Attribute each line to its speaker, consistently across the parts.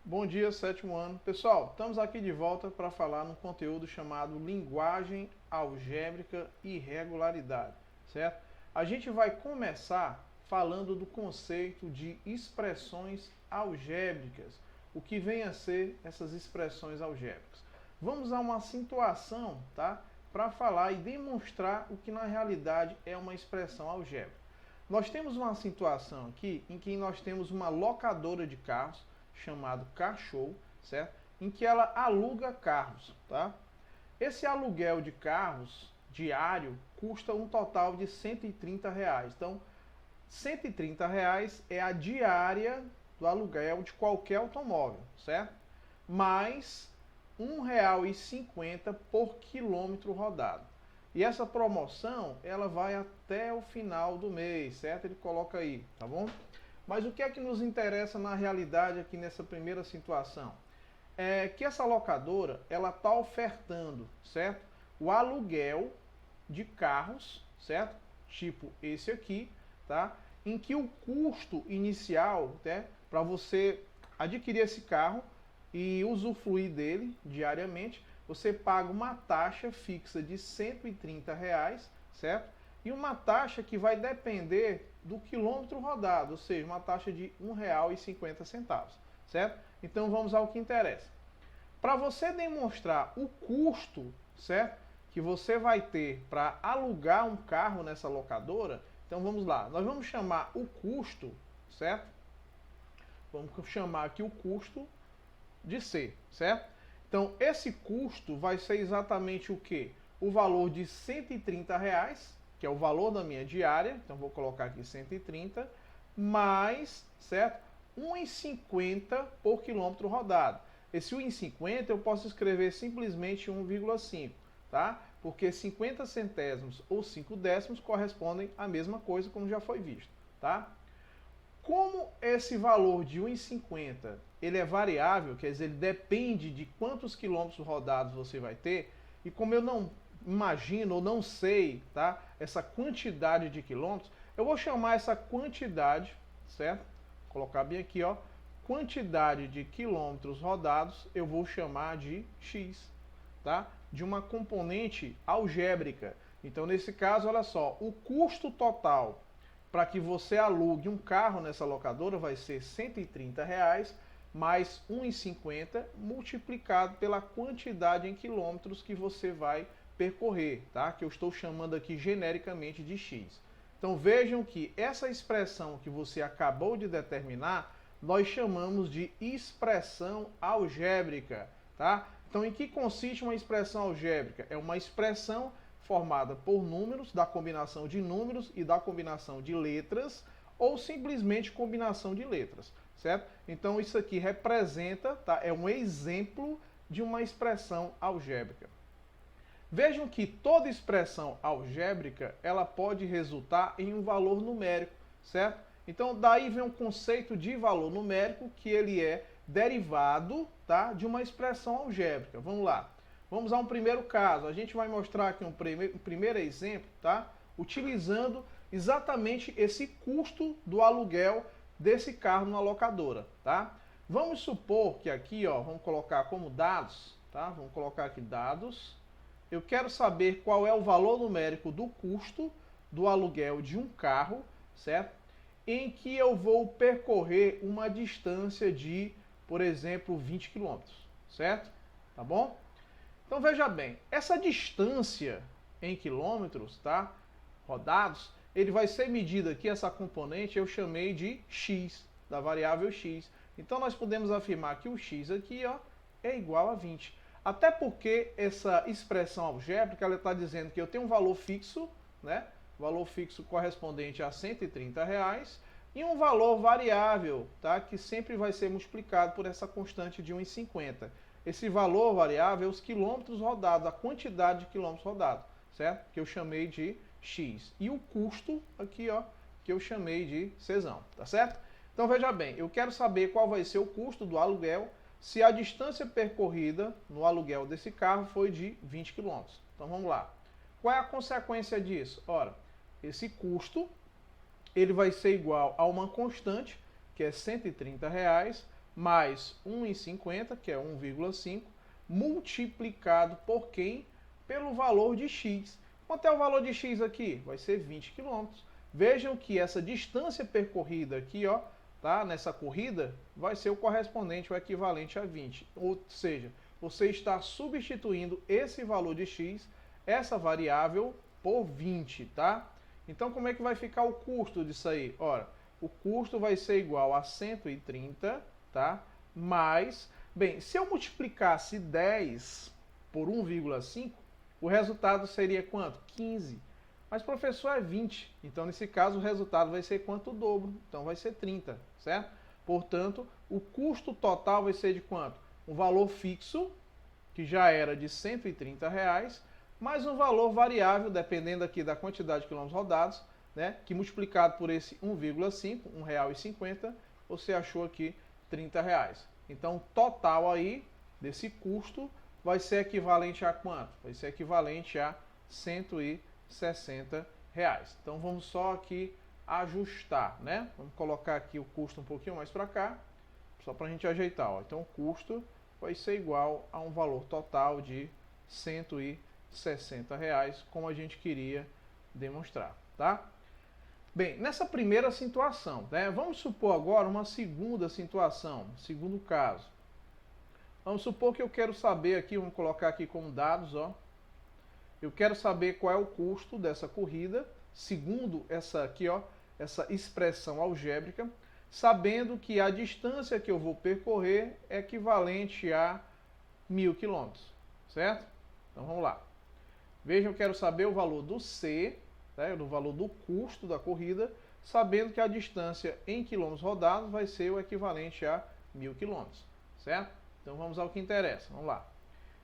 Speaker 1: Bom dia, sétimo ano. Pessoal, estamos aqui de volta para falar num conteúdo chamado Linguagem Algébrica e Regularidade, certo? A gente vai começar falando do conceito de expressões algébricas, o que vem a ser essas expressões algébricas. Vamos a uma situação, tá? Para falar e demonstrar o que na realidade é uma expressão algébrica. Nós temos uma situação aqui em que nós temos uma locadora de carros chamado Carshow, certo? Em que ela aluga carros, tá? Esse aluguel de carros diário custa um total de R$ 130. Então, R$ 130 é a diária do aluguel de qualquer automóvel, certo? Mais R$ 1,50 por quilômetro rodado. E essa promoção, ela vai até o final do mês, certo? Ele coloca aí, tá bom? Mas o que é que nos interessa na realidade aqui nessa primeira situação? É que essa locadora, ela está ofertando, certo? O aluguel de carros, certo? Tipo esse aqui, tá? Em que o custo inicial, né, para você adquirir esse carro e usufruir dele diariamente, você paga uma taxa fixa de R$ 130, certo? E uma taxa que vai depender do quilômetro rodado, ou seja, uma taxa de R$ 1,50, certo? Então vamos ao que interessa. Para você demonstrar o custo, certo, que você vai ter para alugar um carro nessa locadora, então vamos lá, nós vamos chamar o custo, certo? Vamos chamar aqui o custo de C, certo? Então esse custo vai ser exatamente o que? O valor de R$ 130, que é o valor da minha diária, então vou colocar aqui 130, mais, certo? R$ 1,50 por quilômetro rodado. Esse 1,50 eu posso escrever simplesmente 1,5, tá? Porque 50 centésimos ou 5 décimos correspondem à mesma coisa, como já foi visto, tá? Como esse valor de 1,50 ele é variável, quer dizer, ele depende de quantos quilômetros rodados você vai ter, e como eu não imagino ou não sei, tá, essa quantidade de quilômetros, eu vou chamar essa quantidade, certo? Vou colocar bem aqui, ó, quantidade de quilômetros rodados, eu vou chamar de x, tá? De uma componente algébrica. Então, nesse caso, olha só, o custo total para que você alugue um carro nessa locadora vai ser R$ 130 mais R$ 1,50 multiplicado pela quantidade em quilômetros que você vai percorrer, tá? Que eu estou chamando aqui genericamente de x. Então vejam que essa expressão que você acabou de determinar, nós chamamos de expressão algébrica, tá? Então em que consiste uma expressão algébrica? É uma expressão formada por números, da combinação de números e da combinação de letras, ou simplesmente combinação de letras, certo? Então isso aqui representa, tá? É um exemplo de uma expressão algébrica. Vejam que toda expressão algébrica, ela pode resultar em um valor numérico, certo? Então daí vem o conceito de valor numérico, que ele é derivado, tá, de uma expressão algébrica. Vamos lá. Vamos a um primeiro caso. A gente vai mostrar aqui um primeiro exemplo, tá? Utilizando exatamente esse custo do aluguel desse carro na locadora, tá? Vamos supor que aqui, ó, vamos colocar como dados, tá? Vamos colocar aqui dados. Eu quero saber qual é o valor numérico do custo do aluguel de um carro, certo? Em que eu vou percorrer uma distância de, por exemplo, 20 km, certo? Tá bom? Então veja bem, essa distância em quilômetros, tá, rodados, ele vai ser medida aqui, essa componente eu chamei de x, da variável x. Então nós podemos afirmar que o x aqui, ó, é igual a 20. Até porque essa expressão algébrica, ela está dizendo que eu tenho um valor fixo, né, valor fixo correspondente a R$ 130, e um valor variável, tá, que sempre vai ser multiplicado por essa constante de 1,50. Esse valor variável é os quilômetros rodados, a quantidade de quilômetros rodados, certo? Que eu chamei de x. E o custo aqui, ó, que eu chamei de Czão, tá certo? Então veja bem, eu quero saber qual vai ser o custo do aluguel se a distância percorrida no aluguel desse carro foi de 20 km. Então vamos lá. Qual é a consequência disso? Ora, esse custo ele vai ser igual a uma constante, que é R$ 130, mais 1,50, que é 1,5, multiplicado por quem? Pelo valor de x. Quanto é o valor de x aqui? Vai ser 20 km. Vejam que essa distância percorrida aqui, ó, tá? Nessa corrida, vai ser o correspondente, o equivalente a 20. Ou seja, você está substituindo esse valor de x, essa variável, por 20, tá? Então, como é que vai ficar o custo disso aí? Ora, o custo vai ser igual a 130, tá? Mais, bem, se eu multiplicasse 10 por 1,5, o resultado seria quanto? 15. Mas, professor, é 20. Então, nesse caso, o resultado vai ser quanto? O dobro. Então, vai ser 30, certo? Portanto, o custo total vai ser de quanto? Um valor fixo, que já era de R$ 130, mais um valor variável, dependendo aqui da quantidade de quilômetros rodados, né? Que multiplicado por esse 1,5, R$ 1,50, você achou aqui R$ 30. Então, o total aí desse custo vai ser equivalente a quanto? Vai ser equivalente a R$ 160. Então vamos só aqui ajustar, né? Vamos colocar aqui o custo um pouquinho mais para cá, só para a gente ajeitar. Ó. Então o custo vai ser igual a um valor total de R$ 160, como a gente queria demonstrar, tá? Bem, nessa primeira situação, né? Vamos supor agora uma segunda situação, segundo caso. Vamos supor que eu quero saber aqui, vamos colocar aqui como dados, ó. Eu quero saber qual é o custo dessa corrida, segundo essa aqui, ó, essa expressão algébrica, sabendo que a distância que eu vou percorrer é equivalente a 1.000 km, certo? Então vamos lá. Vejam, eu quero saber o valor do C, né, o valor do custo da corrida, sabendo que a distância em quilômetros rodados vai ser o equivalente a 1.000 km, certo? Então vamos ao que interessa, vamos lá.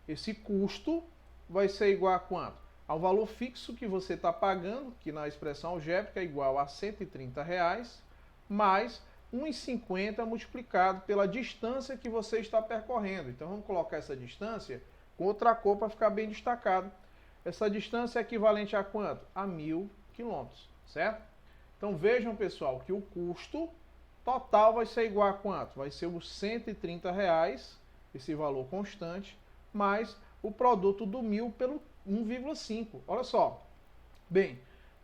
Speaker 1: Esse custo vai ser igual a quanto? Ao valor fixo que você está pagando, que na expressão algébrica é igual a R$ 130, mais 1,50 multiplicado pela distância que você está percorrendo. Então vamos colocar essa distância com outra cor para ficar bem destacado. Essa distância é equivalente a quanto? A 1.000 km, certo? Então vejam, pessoal, que o custo total vai ser igual a quanto? Vai ser os R$ 130, esse valor constante, mais o produto do 1.000 pelo 1,5. Olha só. Bem,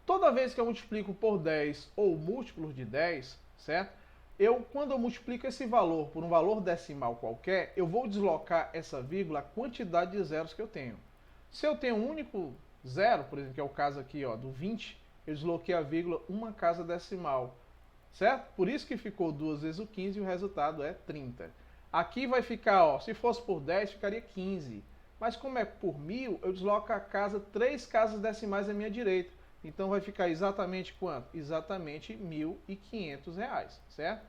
Speaker 1: toda vez que eu multiplico por 10 ou múltiplos de 10, certo? Quando eu multiplico esse valor por um valor decimal qualquer, eu vou deslocar essa vírgula a quantidade de zeros que eu tenho. Se eu tenho um único zero, por exemplo, que é o caso aqui, ó, do 20, eu desloquei a vírgula uma casa decimal, certo? Por isso que ficou 2 vezes o 15 e o resultado é 30. Aqui vai ficar, ó, se fosse por 10, ficaria 15. Mas como é por 1.000, eu desloco a casa 3 casas decimais à minha direita. Então vai ficar exatamente quanto? Exatamente R$ 1.500, certo?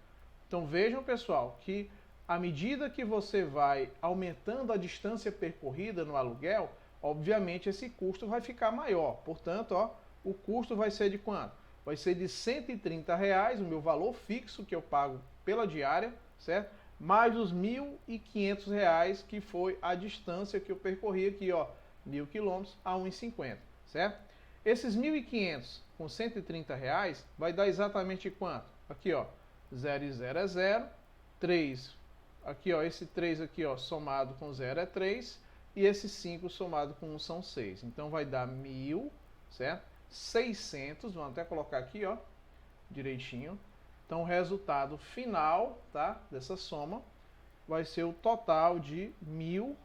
Speaker 1: Então vejam, pessoal, que à medida que você vai aumentando a distância percorrida no aluguel, obviamente esse custo vai ficar maior. Portanto, ó, o custo vai ser de quanto? Vai ser de R$ 130, o meu valor fixo que eu pago pela diária, certo? Mais os R$ 1.500, que foi a distância que eu percorri aqui, ó, 1.000 km a 1,50, certo? Esses 1.500 com R$ 130 vai dar exatamente quanto? Aqui, ó, 0 e 0 é 0, 3, aqui, ó, esse 3 aqui, ó, somado com 0 é 3, e esse 5 somado com 1 são 6. Então vai dar 1.000, certo? 600, vamos até colocar aqui, ó, direitinho. Então o resultado final, tá, dessa soma vai ser o total de R$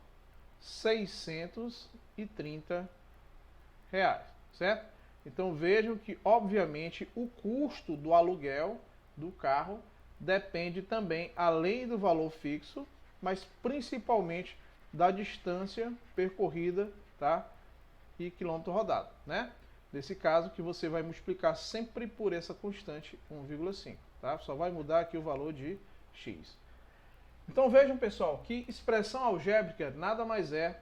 Speaker 1: 1.630, certo? Então vejam que, obviamente, o custo do aluguel do carro depende também, além do valor fixo, mas principalmente da distância percorrida, tá? E quilômetro rodado, né? Nesse caso que você vai multiplicar sempre por essa constante 1,5, tá? Só vai mudar aqui o valor de x. Então vejam, pessoal, que expressão algébrica nada mais é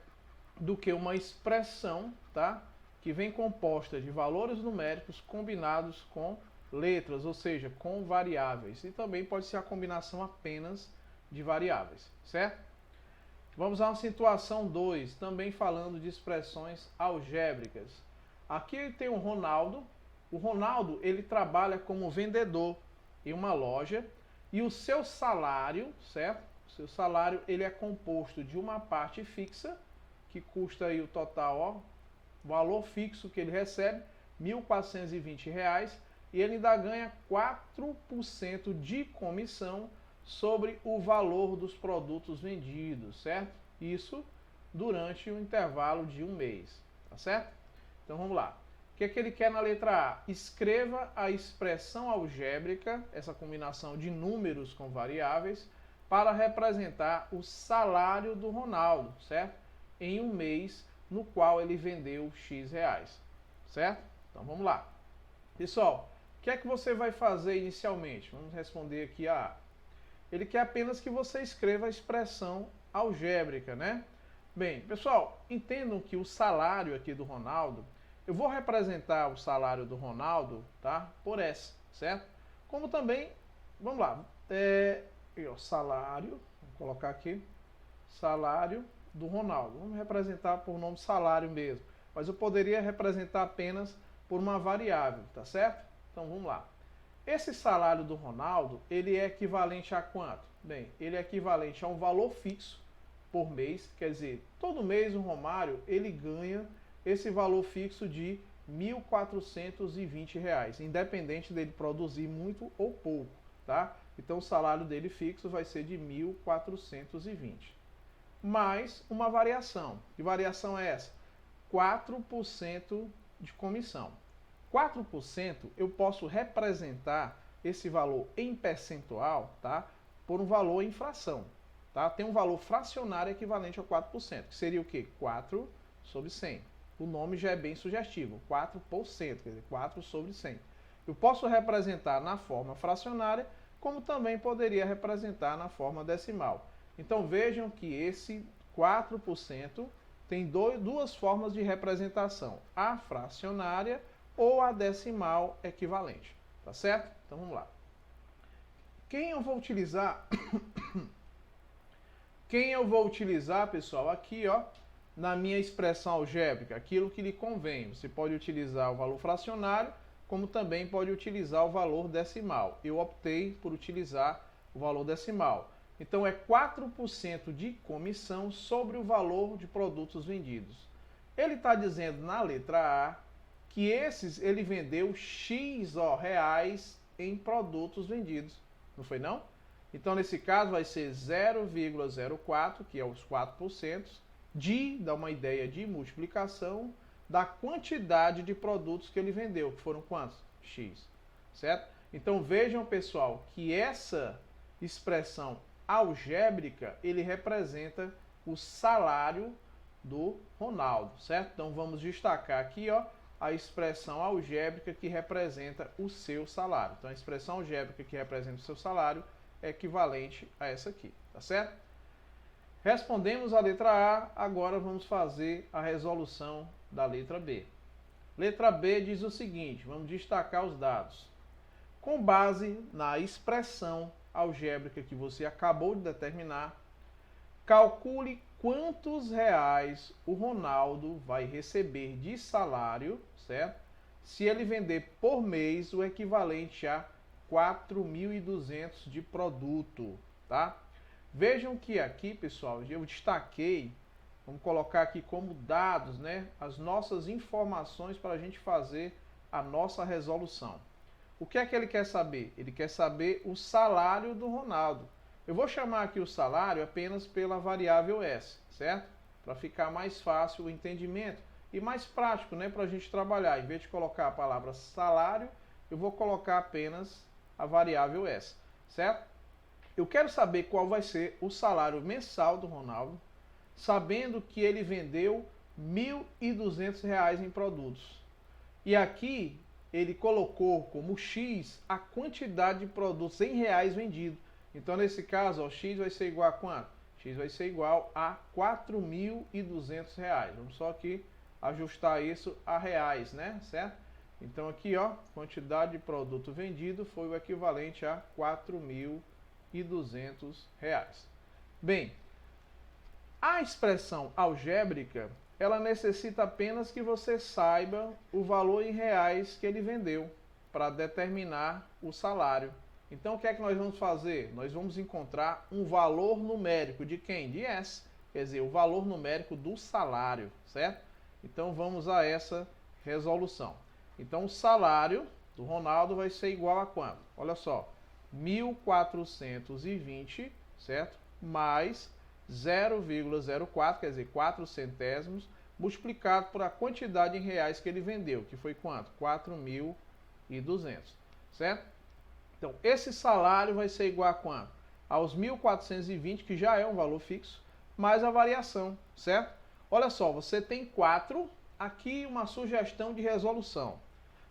Speaker 1: do que uma expressão, tá? Que vem composta de valores numéricos combinados com letras, ou seja, com variáveis. E também pode ser a combinação apenas de variáveis, certo? Vamos a uma situação 2, também falando de expressões algébricas. Aqui tem o Ronaldo. O Ronaldo, ele trabalha como vendedor em uma loja e o seu salário, certo? Seu salário ele é composto de uma parte fixa, que custa aí o total, ó, valor fixo que ele recebe, R$ 1.420, e ele ainda ganha 4% de comissão sobre o valor dos produtos vendidos, certo? Isso durante o intervalo de um mês, tá certo? Então vamos lá. O que é que ele quer na letra A? Escreva a expressão algébrica, essa combinação de números com variáveis, para representar o salário do Ronaldo, certo? Em um mês no qual ele vendeu X reais, certo? Então vamos lá. Pessoal, o que é que você vai fazer inicialmente? Vamos responder aqui a A. Ele quer apenas que você escreva a expressão algébrica, né? Bem, pessoal, entendam que o salário aqui do Ronaldo, eu vou representar o salário do Ronaldo, tá? Por S, certo? Como também, vamos lá, salário, vou colocar aqui, salário do Ronaldo. Vamos representar por nome salário mesmo, mas eu poderia representar apenas por uma variável, tá certo? Então vamos lá. Esse salário do Ronaldo, ele é equivalente a quanto? Bem, ele é equivalente a um valor fixo por mês, quer dizer, todo mês o Romário, ele ganha esse valor fixo de R$ 1.420, independente dele produzir muito ou pouco, tá? Então o salário dele fixo vai ser de 1.420. Mais uma variação. Que variação é essa? 4% de comissão. 4% eu posso representar esse valor em percentual, tá? Por um valor em fração, tá? Tem um valor fracionário equivalente a 4%, que seria o quê? 4 sobre 100. O nome já é bem sugestivo, 4%, quer dizer, 4 sobre 100. Eu posso representar na forma fracionária, como também poderia representar na forma decimal. Então vejam que esse 4% tem duas formas de representação, a fracionária ou a decimal equivalente, tá certo? Então vamos lá. Quem eu vou utilizar, pessoal, aqui, ó, na minha expressão algébrica, aquilo que lhe convém. Você pode utilizar o valor fracionário, como também pode utilizar o valor decimal. Eu optei por utilizar o valor decimal. Então é 4% de comissão sobre o valor de produtos vendidos. Ele está dizendo na letra A que ele vendeu X reais em produtos vendidos. Não foi não? Então nesse caso vai ser 0,04, que é os 4%, dá uma ideia de multiplicação da quantidade de produtos que ele vendeu, que foram quantos? X, certo? Então vejam, pessoal, que essa expressão algébrica, ele representa o salário do Ronaldo, certo? Então vamos destacar aqui, ó, a expressão algébrica que representa o seu salário. Então a expressão algébrica que representa o seu salário é equivalente a essa aqui, tá certo? Respondemos a letra A, agora vamos fazer a resolução da letra B. Letra B diz o seguinte, vamos destacar os dados. Com base na expressão algébrica que você acabou de determinar, calcule quantos reais o Ronaldo vai receber de salário, certo? Se ele vender por mês o equivalente a 4.200 de produto, tá? Vejam que aqui, pessoal, eu destaquei, vamos colocar aqui como dados, né, as nossas informações para a gente fazer a nossa resolução. O que é que ele quer saber? Ele quer saber o salário do Ronaldo. Eu vou chamar aqui o salário apenas pela variável S, certo? Para ficar mais fácil o entendimento e mais prático, né, para a gente trabalhar. Em vez de colocar a palavra salário, eu vou colocar apenas a variável S, certo? Eu quero saber qual vai ser o salário mensal do Ronaldo, sabendo que ele vendeu R$ 1.200 em produtos. E aqui ele colocou como X a quantidade de produtos em reais vendidos. Então nesse caso, ó, X vai ser igual a quanto? X vai ser igual a R$ 4.200. Vamos só aqui ajustar isso a reais, né? Certo? Então aqui, ó, quantidade de produto vendido foi o equivalente a R$ 4.200. Bem, a expressão algébrica, ela necessita apenas que você saiba o valor em reais que ele vendeu para determinar o salário. Então o que é que nós vamos fazer? Nós vamos encontrar um valor numérico de quem? De S, quer dizer, o valor numérico do salário, certo? Então vamos a essa resolução. Então o salário do Ronaldo vai ser igual a quanto? Olha só, 1.420, certo? Mais 0,04, quer dizer, 4 centésimos, multiplicado por a quantidade em reais que ele vendeu, que foi quanto? 4.200, certo? Então, esse salário vai ser igual a quanto? Aos 1.420, que já é um valor fixo, mais a variação, certo? Olha só, você tem 4, aqui uma sugestão de resolução.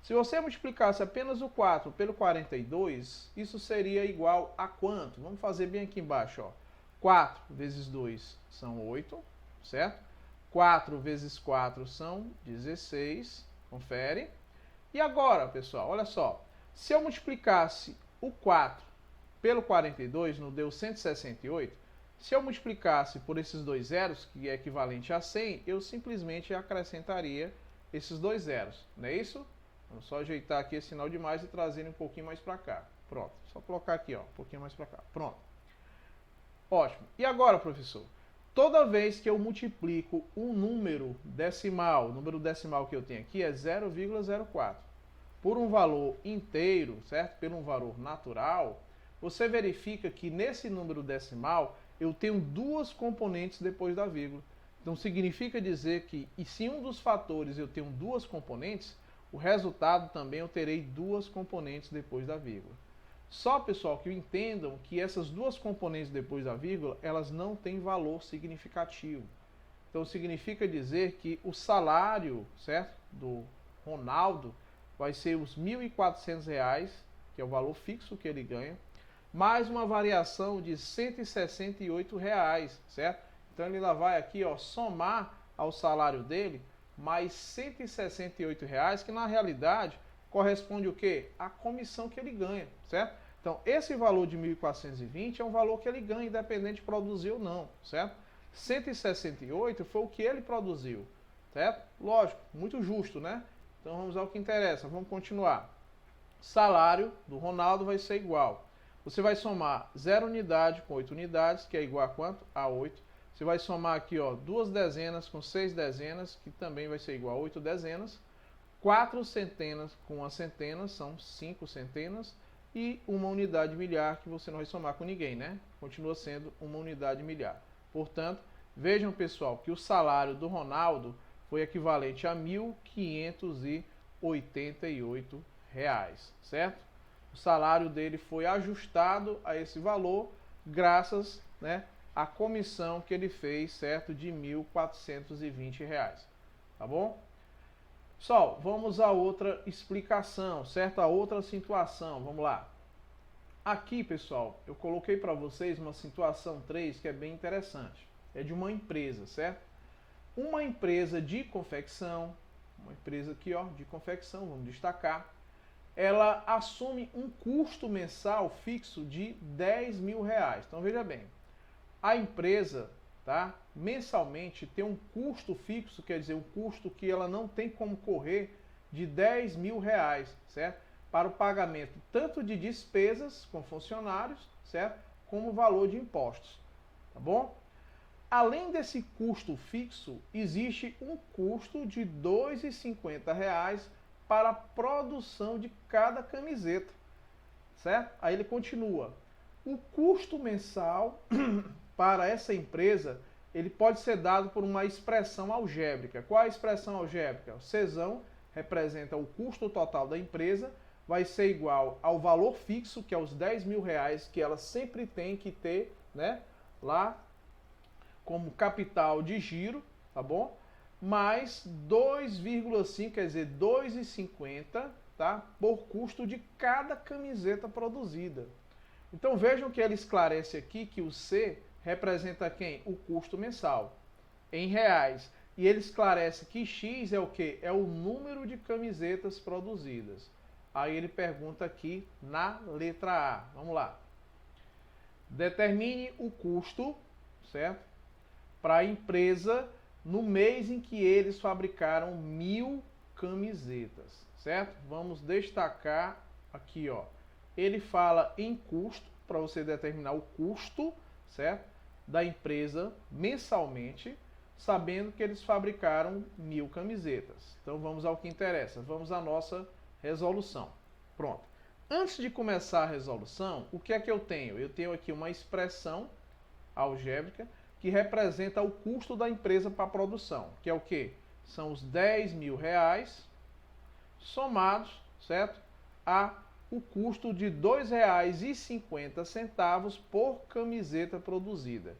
Speaker 1: Se você multiplicasse apenas o 4 pelo 42, isso seria igual a quanto? Vamos fazer bem aqui embaixo, ó. 4 vezes 2 são 8, certo? 4 vezes 4 são 16, confere. E agora, pessoal, olha só. Se eu multiplicasse o 4 pelo 42, não deu 168. Se eu multiplicasse por esses dois zeros, que é equivalente a 100, eu simplesmente acrescentaria esses dois zeros, não é isso? Vamos só ajeitar aqui esse sinal de mais e trazer ele um pouquinho mais para cá. Pronto, só colocar aqui, ó, um pouquinho mais para cá. Pronto. Ótimo. E agora, professor? Toda vez que eu multiplico um número decimal, o número decimal que eu tenho aqui é 0,04, por um valor inteiro, certo? Por um valor natural, você verifica que nesse número decimal eu tenho duas componentes depois da vírgula. Então significa dizer que, e se um dos fatores eu tenho duas componentes, o resultado também eu terei duas componentes depois da vírgula. Só, pessoal, que entendam que essas duas componentes depois da vírgula, elas não têm valor significativo. Então significa dizer que o salário, certo, do Ronaldo vai ser os R$ 1.400, que é o valor fixo que ele ganha, mais uma variação de R$ 168, certo? Então ele lá vai aqui, ó, somar ao salário dele mais R$ 168, que na realidade corresponde o quê? A comissão que ele ganha, certo? Então esse valor de 1.420 é um valor que ele ganha, independente de produzir ou não, certo? 168 foi o que ele produziu, certo? Lógico, muito justo, né? Então vamos ao que interessa, vamos continuar. Salário do Ronaldo vai ser igual. Você vai somar 0 unidade com 8 unidades, que é igual a quanto? A 8. Você vai somar aqui, ó, 2 dezenas com 6 dezenas, que também vai ser igual a 8 dezenas. 4 centenas com uma centena, são 5 centenas. E uma unidade milhar, que você não vai somar com ninguém, né? Continua sendo uma unidade milhar. Portanto, vejam, pessoal, que o salário do Ronaldo foi equivalente a R$ 1.588, certo? O salário dele foi ajustado a esse valor graças, né, à comissão que ele fez, certo, de R$ 1.420, tá bom? Pessoal, vamos a outra explicação, certo? A outra situação, vamos lá. Aqui, pessoal, eu coloquei para vocês uma situação 3 que é bem interessante. É de uma empresa, certo? Uma empresa de confecção, uma empresa aqui, ó, de confecção, vamos destacar, ela assume um custo mensal fixo de R$ 10.000. Então veja bem, a empresa, tá, mensalmente tem um custo fixo, quer dizer, um custo que ela não tem como correr, de R$ 10.000, certo? Para o pagamento tanto de despesas com funcionários, certo? Como o valor de impostos, tá bom? Além desse custo fixo, existe um custo de R$ 2,50 para a produção de cada camiseta, certo? Aí ele continua. O custo mensal para essa empresa, ele pode ser dado por uma expressão algébrica. Qual é a expressão algébrica? O Czão representa o custo total da empresa, vai ser igual ao valor fixo, que é os R$ 10.000, que ela sempre tem que ter, né, lá como capital de giro, tá bom? Mais 2,5, quer dizer, 2,50, tá? Por custo de cada camiseta produzida. Então vejam que ele esclarece aqui que o C representa quem? O custo mensal, em reais. E ele esclarece que X é o quê? É o número de camisetas produzidas. Aí ele pergunta aqui na letra A. Vamos lá. Determine o custo, certo? Para a empresa no mês em que eles fabricaram 1.000 camisetas, certo? Vamos destacar aqui, ó, ele fala em custo, para você determinar o custo, certo? Da empresa mensalmente, sabendo que eles fabricaram 1000 camisetas. Então vamos ao que interessa, vamos à nossa resolução. Pronto. Antes de começar a resolução, o que é que eu tenho? Eu tenho aqui uma expressão algébrica que representa o custo da empresa para a produção, que é o quê? São os 10 mil reais somados, certo? A o custo de R$ 2,50 por camiseta produzida.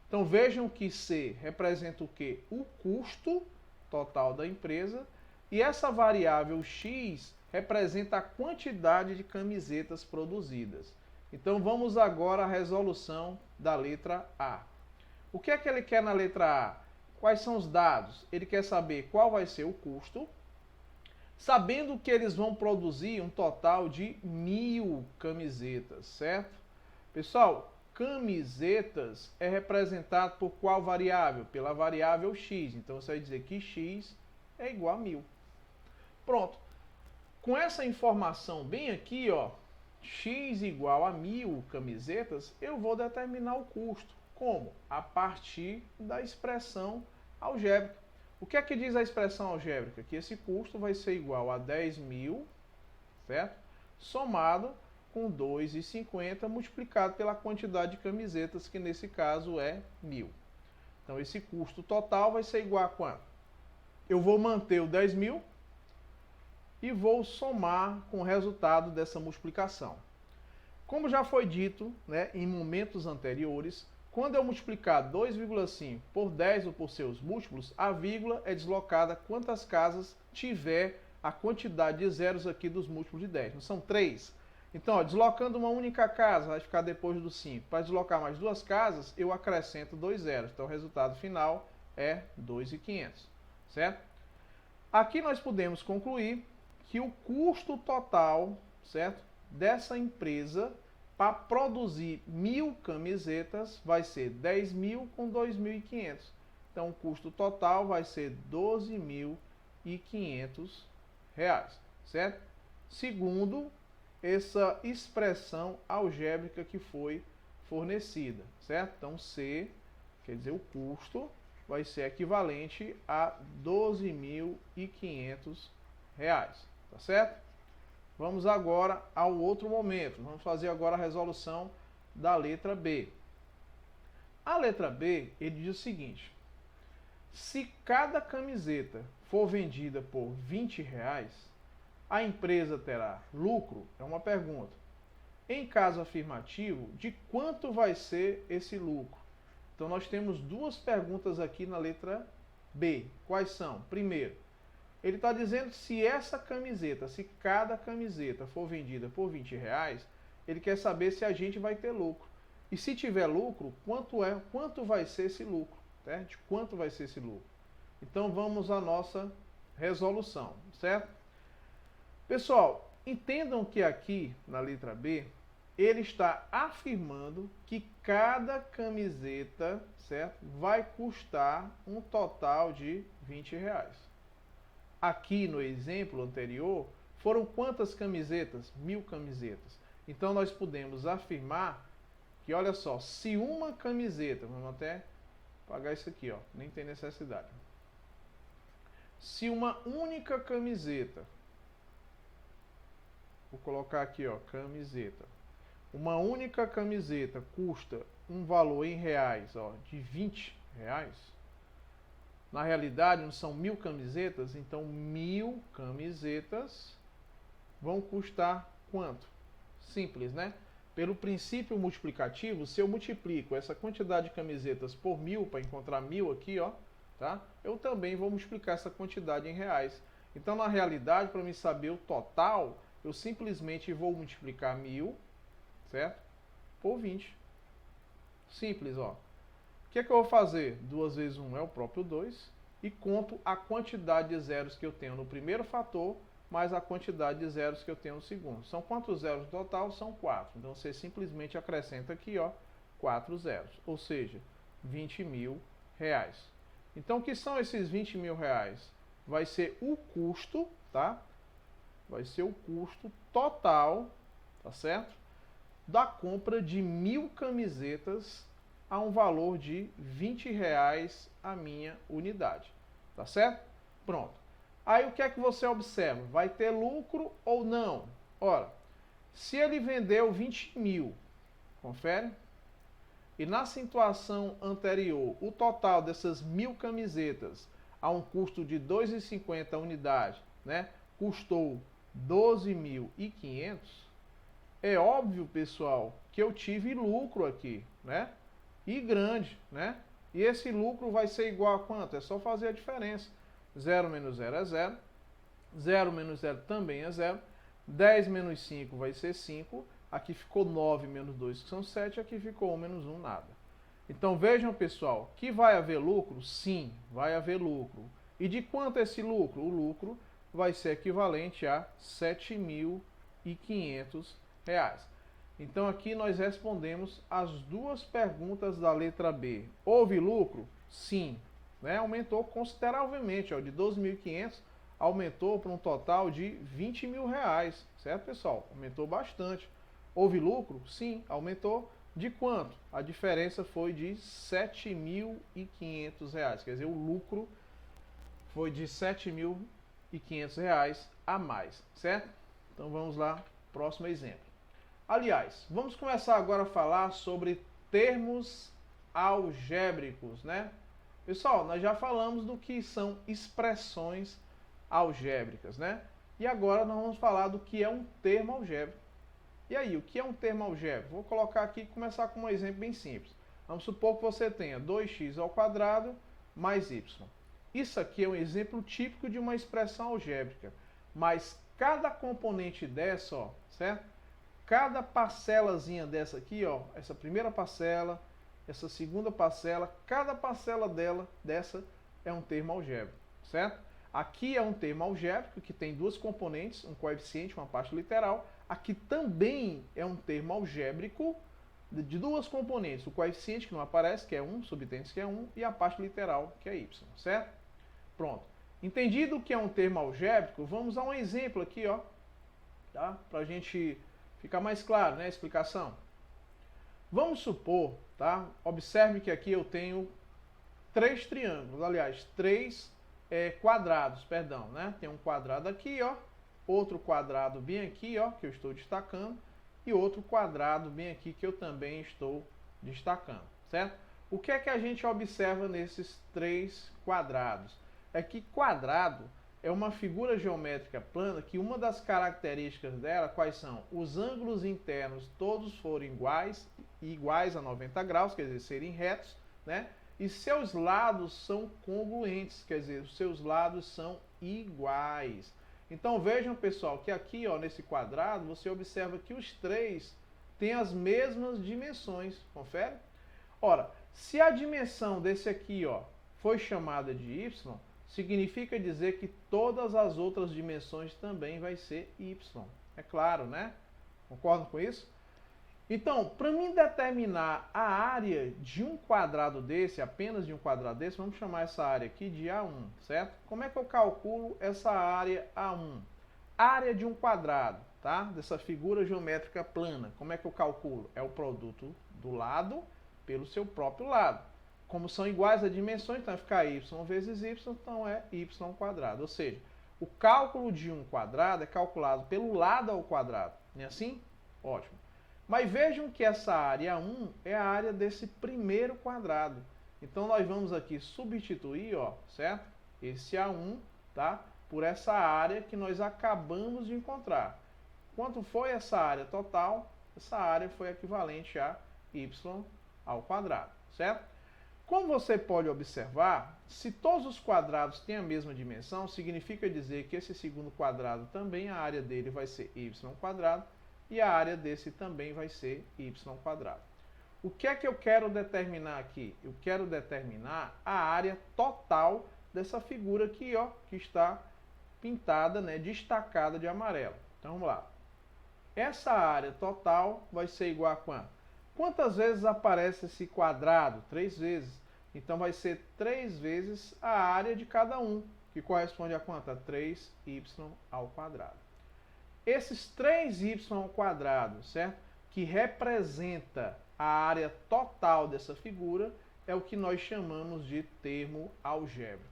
Speaker 1: Então vejam que C representa o quê? O custo total da empresa e essa variável X representa a quantidade de camisetas produzidas. Então vamos agora à resolução da letra A. O que é que ele quer na letra A? Quais são os dados? Ele quer saber qual vai ser o custo, sabendo que eles vão produzir um total de 1000 camisetas, certo? Pessoal, camisetas é representado por qual variável? Pela variável x. Então você vai dizer que x é igual a 1000. Pronto. Com essa informação bem aqui, ó, x igual a 1000 camisetas, eu vou determinar o custo. Como? A partir da expressão algébrica. O que é que diz a expressão algébrica? Que esse custo vai ser igual a 10.000, certo? Somado com 2,50 multiplicado pela quantidade de camisetas, que nesse caso é 1000. Então esse custo total vai ser igual a quanto? Eu vou manter o 10.000 e vou somar com o resultado dessa multiplicação. Como já foi dito, né, em momentos anteriores, quando eu multiplicar 2,5 por 10 ou por seus múltiplos, a vírgula é deslocada quantas casas tiver a quantidade de zeros aqui dos múltiplos de 10. Não são 3? Então, ó, deslocando uma única casa, vai ficar depois do 5. Para deslocar mais duas casas, eu acrescento 2 zeros. Então, o resultado final é 2.500, certo? Aqui nós podemos concluir que o custo total, certo, dessa empresa para produzir 1000 camisetas vai ser 10.000 com 2.500. Então o custo total vai ser 12.500 reais, certo? Segundo essa expressão algébrica que foi fornecida, certo? Então C, quer dizer, o custo vai ser equivalente a 12.500 reais, tá certo? Vamos agora ao outro momento. Vamos fazer agora a resolução da letra B. A letra B, ele diz o seguinte: se cada camiseta for vendida por R$20, a empresa terá lucro? É uma pergunta. Em caso afirmativo, de quanto vai ser esse lucro? Então nós temos duas perguntas aqui na letra B. Quais são? Primeiro, ele está dizendo que se essa camiseta, se cada camiseta for vendida por R$20, ele quer saber se a gente vai ter lucro. E se tiver lucro, quanto vai ser esse lucro? Né? De quanto vai ser esse lucro? Então vamos à nossa resolução, certo? Pessoal, entendam que aqui na letra B, ele está afirmando que cada camiseta, certo, vai custar um total de R$20. Aqui no exemplo anterior, foram quantas camisetas? 1000 camisetas. Então nós podemos afirmar que, olha só, se uma camiseta, vamos até apagar isso aqui, ó, nem tem necessidade. Se uma única camiseta, vou colocar aqui, ó, camiseta. Uma única camiseta custa um valor em reais, ó, de R$20. Na realidade, não são 1000 camisetas, então 1000 camisetas vão custar quanto? Simples, né? Pelo princípio multiplicativo, se eu multiplico essa quantidade de camisetas por 1000 para encontrar 1000 aqui, ó, tá? Eu também vou multiplicar essa quantidade em reais. Então, na realidade, para me saber o total, eu simplesmente vou multiplicar 1000, certo? Por 20. Simples, ó. O que é que eu vou fazer? 2 vezes 1 é o próprio 2 e conto a quantidade de zeros que eu tenho no primeiro fator mais a quantidade de zeros que eu tenho no segundo. São quantos zeros no total? São 4. Então você simplesmente acrescenta aqui, ó, 4 zeros, ou seja, R$20.000. Então o que são esses R$20.000? Vai ser o custo, tá? Vai ser o custo total tá certo? Da compra de 1.000 camisetas a um valor de R$ 20 a minha unidade, tá certo? Pronto. Aí o que é que você observa? Vai ter lucro ou não? Ora, se ele vendeu 20.000, confere? E na situação anterior, o total dessas 1.000 camisetas a um custo de R$ 2,50 a unidade, né, custou 12.500, é óbvio, pessoal, que eu tive lucro aqui, né? E grande, né? E esse lucro vai ser igual a quanto? É só fazer a diferença. 0 menos 0 é 0. 0 menos 0 também é 0. 10 menos 5 vai ser 5. Aqui ficou 9 menos 2, que são 7. Aqui ficou 1 menos 1, nada. Então vejam, pessoal, que vai haver lucro? Sim, vai haver lucro. E de quanto é esse lucro? O lucro vai ser equivalente a R$ 7.500. Então aqui nós respondemos as duas perguntas da letra B. Houve lucro? Sim, né? Aumentou consideravelmente, ó, de 12.500 aumentou para um total de R$ 20.000, certo, pessoal? Aumentou bastante. Houve lucro? Sim, aumentou. De quanto? A diferença foi de R$ 7.500, quer dizer, o lucro foi de R$ 7.500 a mais, certo? Então vamos lá, próximo exemplo. Aliás, vamos começar agora a falar sobre termos algébricos, né? Pessoal, nós já falamos do que são expressões algébricas, né? E agora nós vamos falar do que é um termo algébrico. E aí, o que é um termo algébrico? Vou colocar aqui e começar com um exemplo bem simples. Vamos supor que você tenha 2x² mais y. Isso aqui é um exemplo típico de uma expressão algébrica, mas cada componente dessa, ó, certo? Cada parcelazinha dessa aqui, ó, essa primeira parcela, essa segunda parcela, cada parcela dessa é um termo algébrico, certo? Aqui é um termo algébrico que tem duas componentes, um coeficiente, uma parte literal. Aqui também é um termo algébrico de duas componentes, o coeficiente que não aparece, que é 1, subtende que é 1, e a parte literal, que é y, certo? Pronto. Entendido o que é um termo algébrico, vamos a um exemplo aqui, ó, tá? Para a gente ficar mais claro, né, a explicação. Vamos supor, tá? Observe que aqui eu tenho três triângulos, aliás, três quadrados, perdão, né? Tem um quadrado aqui, ó, outro quadrado bem aqui, ó, que eu estou destacando, e outro quadrado bem aqui que eu também estou destacando, certo? O que é que a gente observa nesses três quadrados? É que quadrado é uma figura geométrica plana que uma das características dela, quais são? Os ângulos internos todos foram iguais a 90 graus, quer dizer, serem retos, né? E seus lados são congruentes, quer dizer, os seus lados são iguais. Então vejam, pessoal, que aqui, ó, nesse quadrado, você observa que os três têm as mesmas dimensões, confere? Ora, se a dimensão desse aqui, ó, foi chamada de y, significa dizer que todas as outras dimensões também vai ser y. É claro, né? Concordam com isso? Então, para mim determinar a área de um quadrado desse, apenas de um quadrado desse, vamos chamar essa área aqui de A1, certo? Como é que eu calculo essa área A1? Área de um quadrado, tá? Dessa figura geométrica plana. Como é que eu calculo? É o produto do lado pelo seu próprio lado. Como são iguais as dimensões, então vai ficar y vezes y, então é y quadrado. Ou seja, o cálculo de um quadrado é calculado pelo lado ao quadrado. Não é assim? Ótimo. Mas vejam que essa área 1 é a área desse primeiro quadrado. Então nós vamos aqui substituir, ó, certo? Esse A1, tá? Por essa área que nós acabamos de encontrar. Quanto foi essa área total? Essa área foi equivalente a y ao quadrado, certo? Como você pode observar, se todos os quadrados têm a mesma dimensão, significa dizer que esse segundo quadrado também, a área dele vai ser y quadrado, e a área desse também vai ser y quadrado. O que é que eu quero determinar aqui? Eu quero determinar a área total dessa figura aqui, ó, que está pintada, né, destacada de amarelo. Então vamos lá. Essa área total vai ser igual a quanto? Quantas vezes aparece esse quadrado? 3 vezes. Então vai ser 3 vezes a área de cada um, que corresponde a quanto? A 3y ao quadrado. Esses 3y ao quadrado, certo? Que representa a área total dessa figura, é o que nós chamamos de termo algébrico,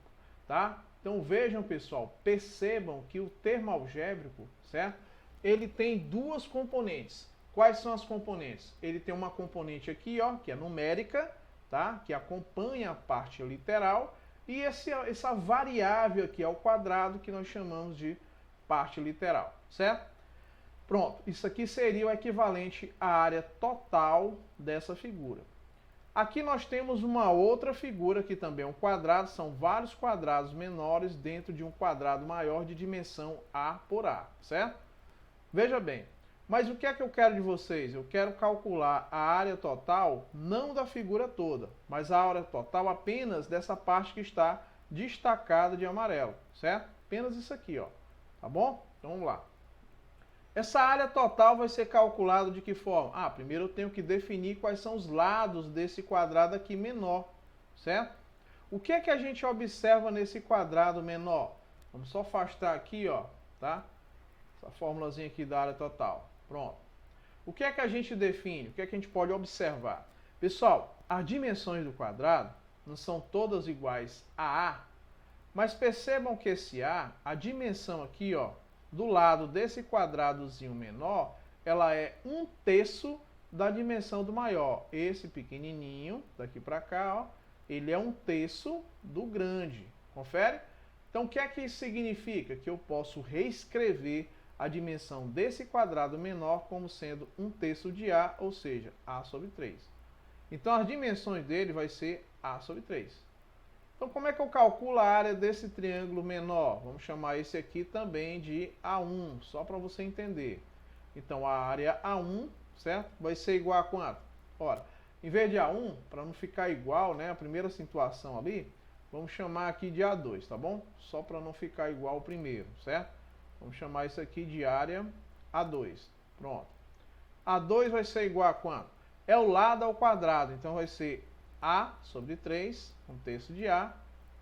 Speaker 1: tá? Então vejam, pessoal, percebam que o termo algébrico, certo? Ele tem duas componentes. Quais são as componentes? Ele tem uma componente aqui, ó, que é numérica, tá? Que acompanha a parte literal, e essa variável aqui ao quadrado que nós chamamos de parte literal, certo? Pronto, isso aqui seria o equivalente à área total dessa figura. Aqui nós temos uma outra figura que também é um quadrado, são vários quadrados menores dentro de um quadrado maior de dimensão A por A, certo? Veja bem, mas o que é que eu quero de vocês? Eu quero calcular a área total, não da figura toda, mas a área total apenas dessa parte que está destacada de amarelo, certo? Apenas isso aqui, ó, tá bom? Então vamos lá. Essa área total vai ser calculada de que forma? Ah, primeiro eu tenho que definir quais são os lados desse quadrado aqui menor, certo? O que é que a gente observa nesse quadrado menor? Vamos só afastar aqui, ó, tá? Essa formulazinha aqui da área total. Pronto. O que é que a gente define? O que é que a gente pode observar? Pessoal, as dimensões do quadrado não são todas iguais a A, mas percebam que esse a dimensão aqui, ó, do lado desse quadradozinho menor, ela é 1/3 da dimensão do maior. Esse pequenininho, daqui para cá, ó, ele é 1/3 do grande. Confere? Então, o que é que isso significa? Que eu posso reescrever a dimensão desse quadrado menor como sendo 1/3 de A, ou seja, A sobre 3. Então, as dimensões dele vai ser A sobre 3. Então, como é que eu calculo a área desse triângulo menor? Vamos chamar esse aqui também de A1, só para você entender. Então, a área A1, certo? Vai ser igual a quanto? Ora, em vez de A1, para não ficar igual, né, a primeira situação ali, vamos chamar aqui de A2, tá bom? Só para não ficar igual ao primeiro, certo? Vamos chamar isso aqui de área A2. Pronto. A2 vai ser igual a quanto? É o lado ao quadrado, então vai ser A sobre 3, 1/3 de A,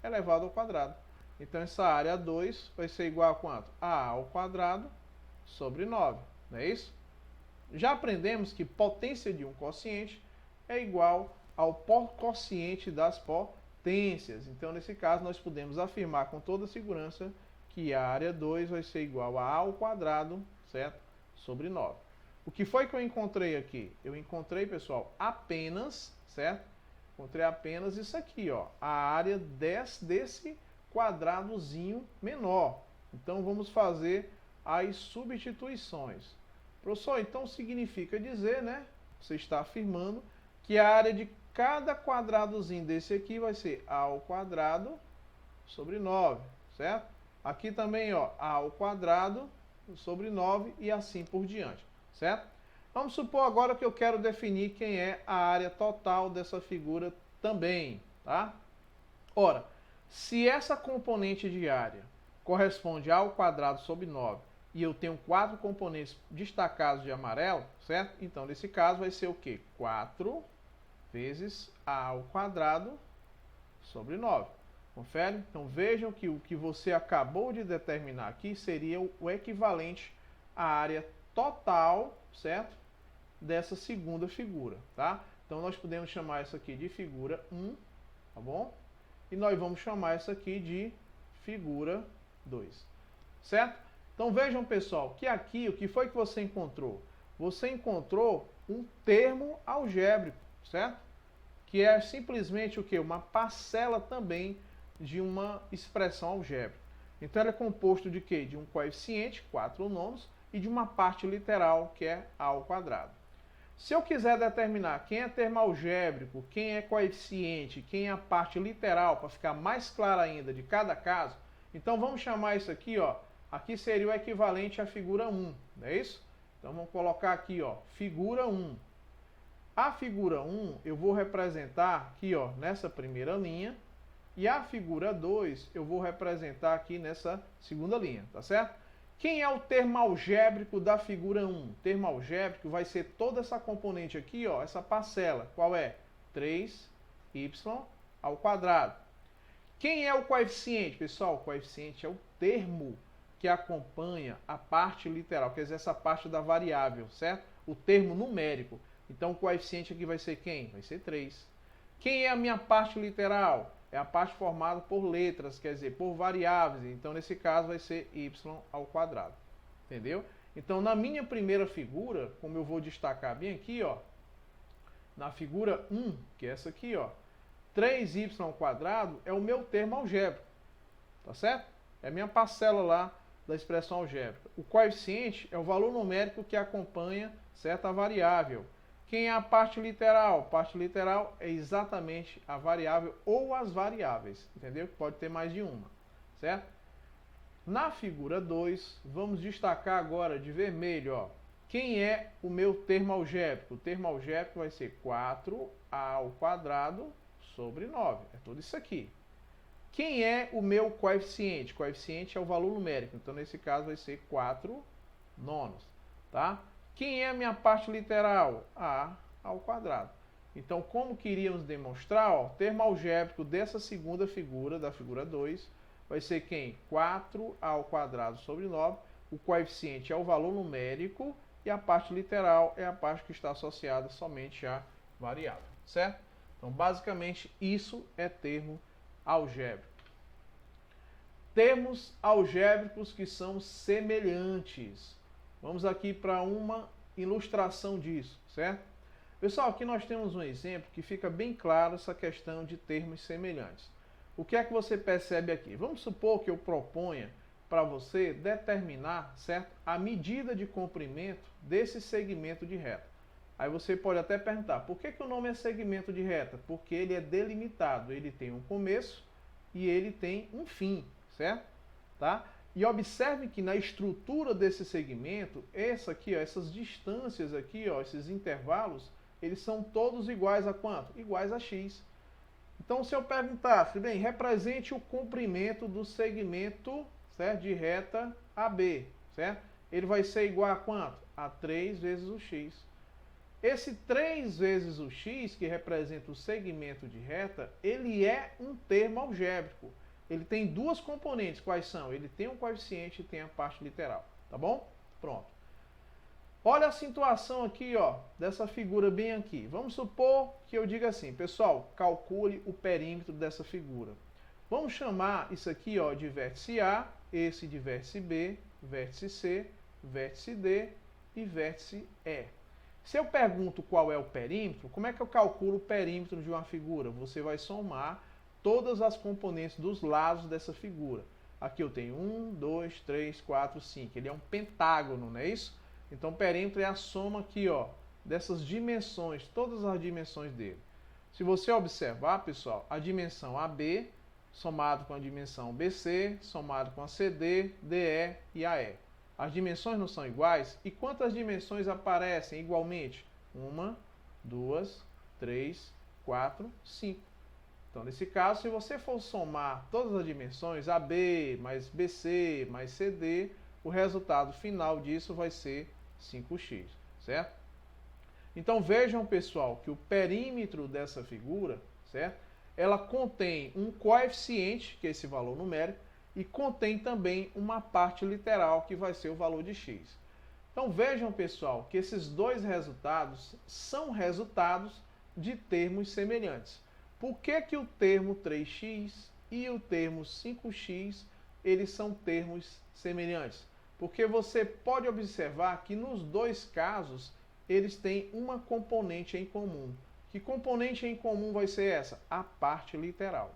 Speaker 1: elevado ao quadrado. Então essa área 2 vai ser igual a quanto? A ao quadrado sobre 9, não é isso? Já aprendemos que potência de um quociente é igual ao quociente das potências. Então nesse caso nós podemos afirmar com toda segurança que a área 2 vai ser igual a ao quadrado, certo? Sobre 9. O que foi que eu encontrei aqui? Eu encontrei, pessoal, apenas, certo? Encontrei apenas isso aqui, ó, a área desse quadradozinho menor. Então vamos fazer as substituições. Professor, então significa dizer, né? Você está afirmando que a área de cada quadradozinho desse aqui vai ser A ao quadrado sobre 9, certo? Aqui também, ó, A ao quadrado sobre 9 e assim por diante, certo? Vamos supor agora que eu quero definir quem é a área total dessa figura também, tá? Ora, se essa componente de área corresponde ao quadrado sobre 9 e eu tenho 4 componentes destacados de amarelo, certo? Então, nesse caso, vai ser o quê? 4 vezes A ao quadrado sobre 9. Confere? Então, vejam que o que você acabou de determinar aqui seria o equivalente à área total, certo? Dessa segunda figura, tá? Então nós podemos chamar isso aqui de figura 1, tá bom? E nós vamos chamar isso aqui de figura 2, certo? Então vejam, pessoal, que aqui o que foi que você encontrou? Você encontrou um termo algébrico, certo? Que é simplesmente o quê? Uma parcela também de uma expressão algébrica. Então ele é composto de quê? De um coeficiente, 4 nomes, e de uma parte literal, que é A ao quadrado. Se eu quiser determinar quem é termo algébrico, quem é coeficiente, quem é a parte literal, para ficar mais claro ainda de cada caso, então vamos chamar isso aqui, ó, aqui seria o equivalente à figura 1, não é isso? Então vamos colocar aqui, ó, figura 1. A figura 1 eu vou representar aqui, ó, nessa primeira linha, e a figura 2 eu vou representar aqui nessa segunda linha, tá certo? Quem é o termo algébrico da figura 1? O termo algébrico vai ser toda essa componente aqui, ó, essa parcela. Qual é? 3y ao quadrado. Quem é o coeficiente? Pessoal, o coeficiente é o termo que acompanha a parte literal, quer dizer, essa parte da variável, certo? O termo numérico. Então, o coeficiente aqui vai ser quem? Vai ser 3. Quem é a minha parte literal? É a parte formada por letras, quer dizer, por variáveis. Então, nesse caso, vai ser y ao quadrado. Entendeu? Então, na minha primeira figura, como eu vou destacar bem aqui, ó, na figura 1, que é essa aqui, ó, 3y ao quadrado é o meu termo algébrico. Tá certo? É a minha parcela lá da expressão algébrica. O coeficiente é o valor numérico que acompanha certa variável. Quem é a parte literal? A parte literal é exatamente a variável ou as variáveis, entendeu? Pode ter mais de uma, certo? Na figura 2, vamos destacar agora de vermelho, ó. Quem é o meu termo algébrico? O termo algébrico vai ser 4a ao quadrado sobre 9. É tudo isso aqui. Quem é o meu coeficiente? Coeficiente é o valor numérico, então nesse caso vai ser 4 nonos, tá? Quem é a minha parte literal? A ao quadrado. Então, como queríamos demonstrar, ó, o termo algébrico dessa segunda figura, da figura 2, vai ser quem? 4 ao quadrado sobre 9. O coeficiente é o valor numérico e a parte literal é a parte que está associada somente à variável, certo? Então, basicamente, isso é termo algébrico. Termos algébricos que são semelhantes. Vamos aqui para uma ilustração disso, certo? Pessoal, aqui nós temos um exemplo que fica bem claro essa questão de termos semelhantes. O que é que você percebe aqui? Vamos supor que eu proponha para você determinar, certo, a medida de comprimento desse segmento de reta. Aí você pode até perguntar, por que o nome é segmento de reta? Porque ele é delimitado, ele tem um começo e ele tem um fim, certo? Tá? E observe que na estrutura desse segmento, essa aqui, ó, essas distâncias aqui, ó, esses intervalos, eles são todos iguais a quanto? Iguais a x. Então, se eu perguntasse, bem, represente o comprimento do segmento, certo, de reta AB, certo? Ele vai ser igual a quanto? A 3 vezes o x. Esse 3 vezes o x, que representa o segmento de reta, ele é um termo algébrico. Ele tem duas componentes, quais são? Ele tem um coeficiente e tem a parte literal, tá bom? Pronto. Olha a situação aqui, ó, dessa figura bem aqui. Vamos supor que eu diga assim, pessoal, calcule o perímetro dessa figura. Vamos chamar isso aqui, ó, de vértice A, esse de vértice B, vértice C, vértice D e vértice E. Se eu pergunto qual é o perímetro, como é que eu calculo o perímetro de uma figura? Você vai somar todas as componentes dos lados dessa figura. Aqui eu tenho 1, 2, 3, 4, 5. Ele é um pentágono, não é isso? Então, o perímetro é a soma aqui, ó, dessas dimensões, todas as dimensões dele. Se você observar, pessoal, a dimensão AB, somado com a dimensão BC, somado com a CD, DE e AE. As dimensões não são iguais? E quantas dimensões aparecem igualmente? 1, 2, 3, 4, 5. Então, nesse caso, se você for somar todas as dimensões, AB mais BC mais CD, o resultado final disso vai ser 5x, certo? Então, vejam, pessoal, que o perímetro dessa figura, certo? Ela contém um coeficiente, que é esse valor numérico, e contém também uma parte literal, que vai ser o valor de x. Então, vejam, pessoal, que esses dois resultados são resultados de termos semelhantes. Por que o termo 3x e o termo 5x, eles são termos semelhantes? Porque você pode observar que nos dois casos, eles têm uma componente em comum. Que componente em comum vai ser essa? A parte literal.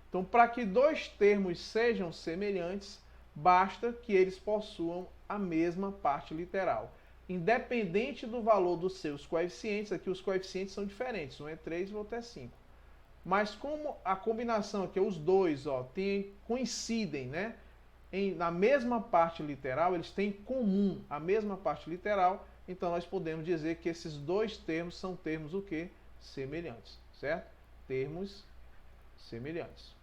Speaker 1: Então, para que dois termos sejam semelhantes, basta que eles possuam a mesma parte literal. Independente do valor dos seus coeficientes, aqui os coeficientes são diferentes, um é 3 e o outro é 5. Mas como a combinação aqui, os dois, ó, coincidem, né, na mesma parte literal, eles têm em comum a mesma parte literal, então nós podemos dizer que esses dois termos são termos o quê? Semelhantes, certo? Termos semelhantes.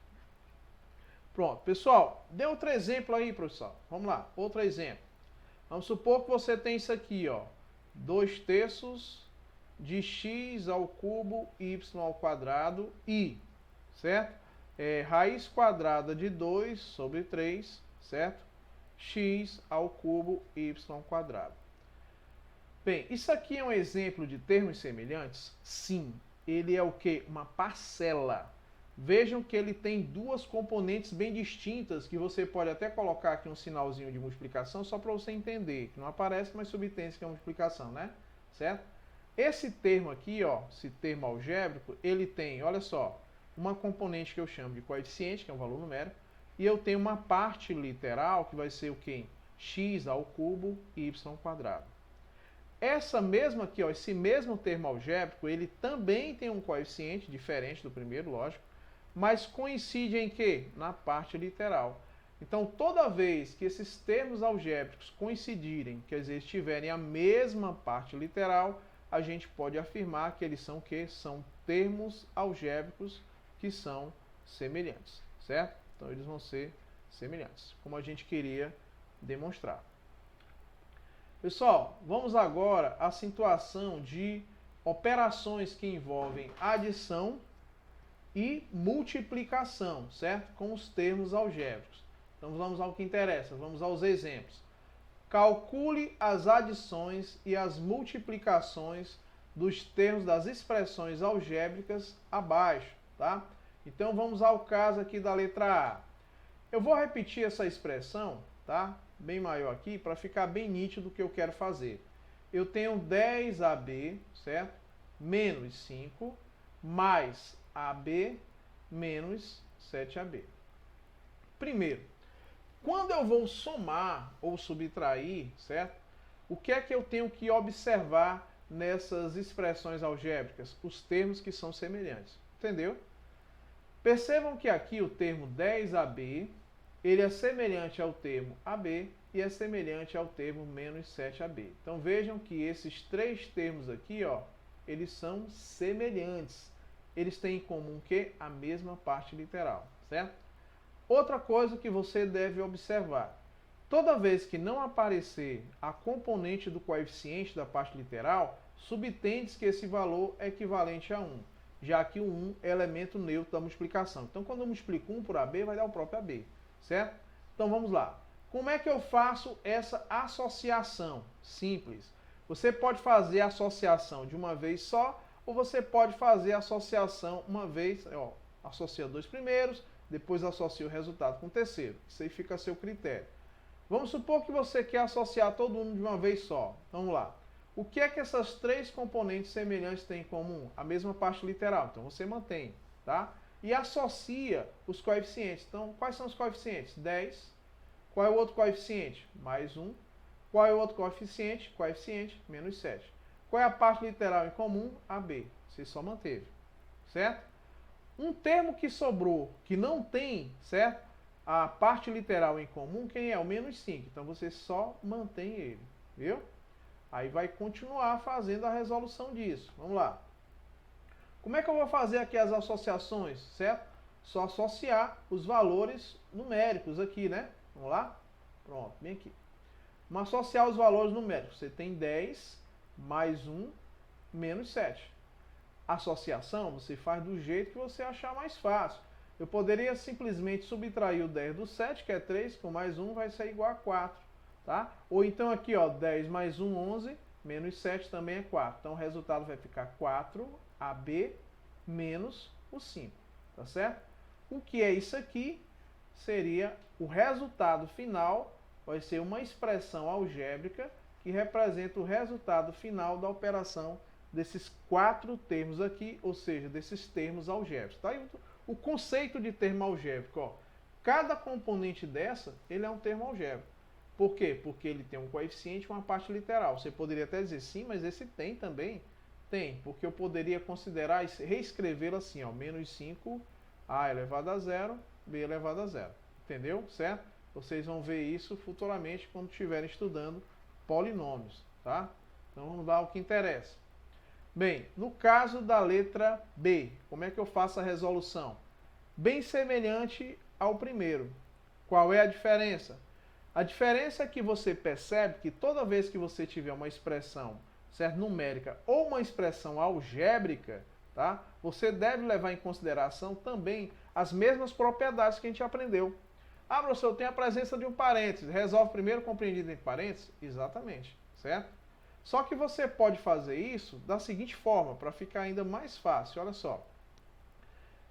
Speaker 1: Pronto, pessoal, dê outro exemplo aí, professor. Vamos lá, outro exemplo. Vamos supor que você tem isso aqui, ó, 2/3 de x ao cubo y ao quadrado i, certo? Raiz quadrada de 2 sobre 3, certo? x ao cubo y quadrado. Bem, isso aqui é um exemplo de termos semelhantes? Sim. Ele é o quê? Uma parcela. Vejam que ele tem duas componentes bem distintas, que você pode até colocar aqui um sinalzinho de multiplicação, só para você entender, que não aparece, mas subentende que é multiplicação, né? Certo? Esse termo aqui, ó, esse termo algébrico, ele tem, olha só, uma componente que eu chamo de coeficiente, que é um valor numérico, e eu tenho uma parte literal, que vai ser o quê? X ao cubo y quadrado. Essa mesma aqui, ó, esse mesmo termo algébrico, ele também tem um coeficiente diferente do primeiro, lógico, mas coincide em quê? Na parte literal. Então, toda vez que esses termos algébricos coincidirem, quer dizer, tiverem a mesma parte literal, a gente pode afirmar que eles são o quê? São termos algébricos que são semelhantes, certo? Então, eles vão ser semelhantes, como a gente queria demonstrar. Pessoal, vamos agora à situação de operações que envolvem adição e multiplicação, certo? Com os termos algébricos. Então vamos ao que interessa, vamos aos exemplos. Calcule as adições e as multiplicações dos termos das expressões algébricas abaixo, tá? Então vamos ao caso aqui da letra A. Eu vou repetir essa expressão, tá? Bem maior aqui, para ficar bem nítido o que eu quero fazer. Eu tenho 10AB, certo? Menos 5, mais AB, menos 7AB. Primeiro, quando eu vou somar ou subtrair, certo? O que é que eu tenho que observar nessas expressões algébricas? Os termos que são semelhantes, entendeu? Percebam que aqui o termo 10AB, ele é semelhante ao termo AB e é semelhante ao termo menos 7AB. Então vejam que esses três termos aqui, ó, eles são semelhantes. Eles têm em comum que a mesma parte literal, certo? Outra coisa que você deve observar. Toda vez que não aparecer a componente do coeficiente da parte literal, subtende-se que esse valor é equivalente a 1, já que o 1 é elemento neutro da multiplicação. Então quando eu multiplico 1 por AB, vai dar o próprio AB. Certo? Então vamos lá. Como é que eu faço essa associação? Simples. Você pode fazer a associação de uma vez só, ou você pode fazer a associação uma vez, ó, associa dois primeiros, depois associa o resultado com o terceiro. Isso aí fica a seu critério. Vamos supor que você quer associar todo mundo de uma vez só. Vamos lá. O que é que essas três componentes semelhantes têm em comum? A mesma parte literal. Então você mantém, tá? E associa os coeficientes. Então, quais são os coeficientes? 10. Qual é o outro coeficiente? Mais 1. Qual é o outro coeficiente? Coeficiente, menos 7. Qual é a parte literal em comum? AB. Você só manteve. Certo? Um termo que sobrou, que não tem, certo? A parte literal em comum, quem é? O menos 5. Então, você só mantém ele. Viu? Aí vai continuar fazendo a resolução disso. Vamos lá. Como é que eu vou fazer aqui as associações, certo? Só associar os valores numéricos aqui, né? Vamos lá? Pronto, bem aqui. Vamos associar os valores numéricos. Você tem 10 mais 1 menos 7. Associação você faz do jeito que você achar mais fácil. Eu poderia simplesmente subtrair o 10 do 7, que é 3, com mais 1 vai ser igual a 4. Tá? Ou então aqui, ó, 10 mais 1, 11, menos 7 também é 4. Então o resultado vai ficar 4AB menos o 5. Tá certo? O que é isso aqui? Seria o resultado final, vai ser uma expressão algébrica que representa o resultado final da operação desses quatro termos aqui, ou seja, desses termos algébricos. Tá? O conceito de termo algébrico, ó, cada componente dessa, ele é um termo algébrico. Por quê? Porque ele tem um coeficiente e uma parte literal. Você poderia até dizer sim, mas esse tem também. Tem, porque eu poderia considerar e reescrevê-lo assim, ó, menos 5, A elevado a 0, B elevado a 0. Entendeu? Certo? Vocês vão ver isso futuramente quando estiverem estudando polinômios, tá? Então vamos lá ao que interessa. Bem, no caso da letra B, como é que eu faço a resolução? Bem semelhante ao primeiro. Qual é a diferença? A diferença é que você percebe que toda vez que você tiver uma expressão, certo, numérica ou uma expressão algébrica, tá? Você deve levar em consideração também as mesmas propriedades que a gente aprendeu. Ah, professor, tem a presença de um parênteses. Resolve primeiro compreendido entre parênteses? Exatamente, certo? Só que você pode fazer isso da seguinte forma, para ficar ainda mais fácil. Olha só.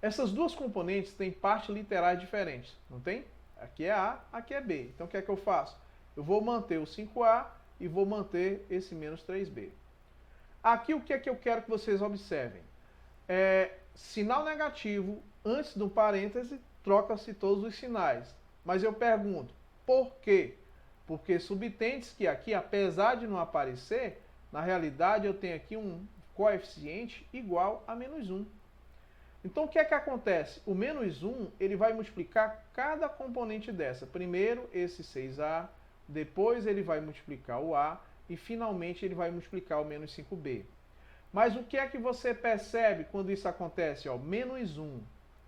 Speaker 1: Essas duas componentes têm partes literais diferentes, não tem? Aqui é A, aqui é B. Então o que é que eu faço? Eu vou manter o 5A e vou manter esse menos 3B. Aqui o que é que eu quero que vocês observem? Sinal negativo, antes do parêntese, troca-se todos os sinais. Mas eu pergunto, por quê? Porque subtende que aqui, apesar de não aparecer, na realidade eu tenho aqui um coeficiente igual a menos 1. Então o que é que acontece? O menos 1 ele vai multiplicar cada componente dessa. Primeiro esse 6A, depois ele vai multiplicar o A e finalmente ele vai multiplicar o menos 5B. Mas o que é que você percebe quando isso acontece? Ó, menos 1,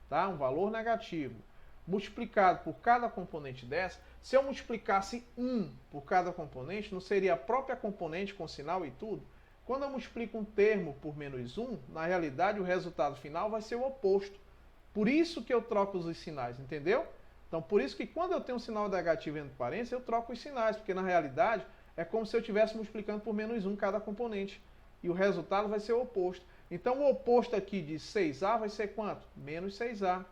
Speaker 1: tá? Um valor negativo, multiplicado por cada componente dessa. Se eu multiplicasse 1 por cada componente, não seria a própria componente com sinal e tudo? Quando eu multiplico um termo por menos 1, na realidade o resultado final vai ser o oposto. Por isso que eu troco os sinais, entendeu? Então por isso que quando eu tenho um sinal negativo entre parênteses, eu troco os sinais, porque na realidade é como se eu estivesse multiplicando por menos 1 cada componente. E o resultado vai ser o oposto. Então o oposto aqui de 6A vai ser quanto? Menos 6A.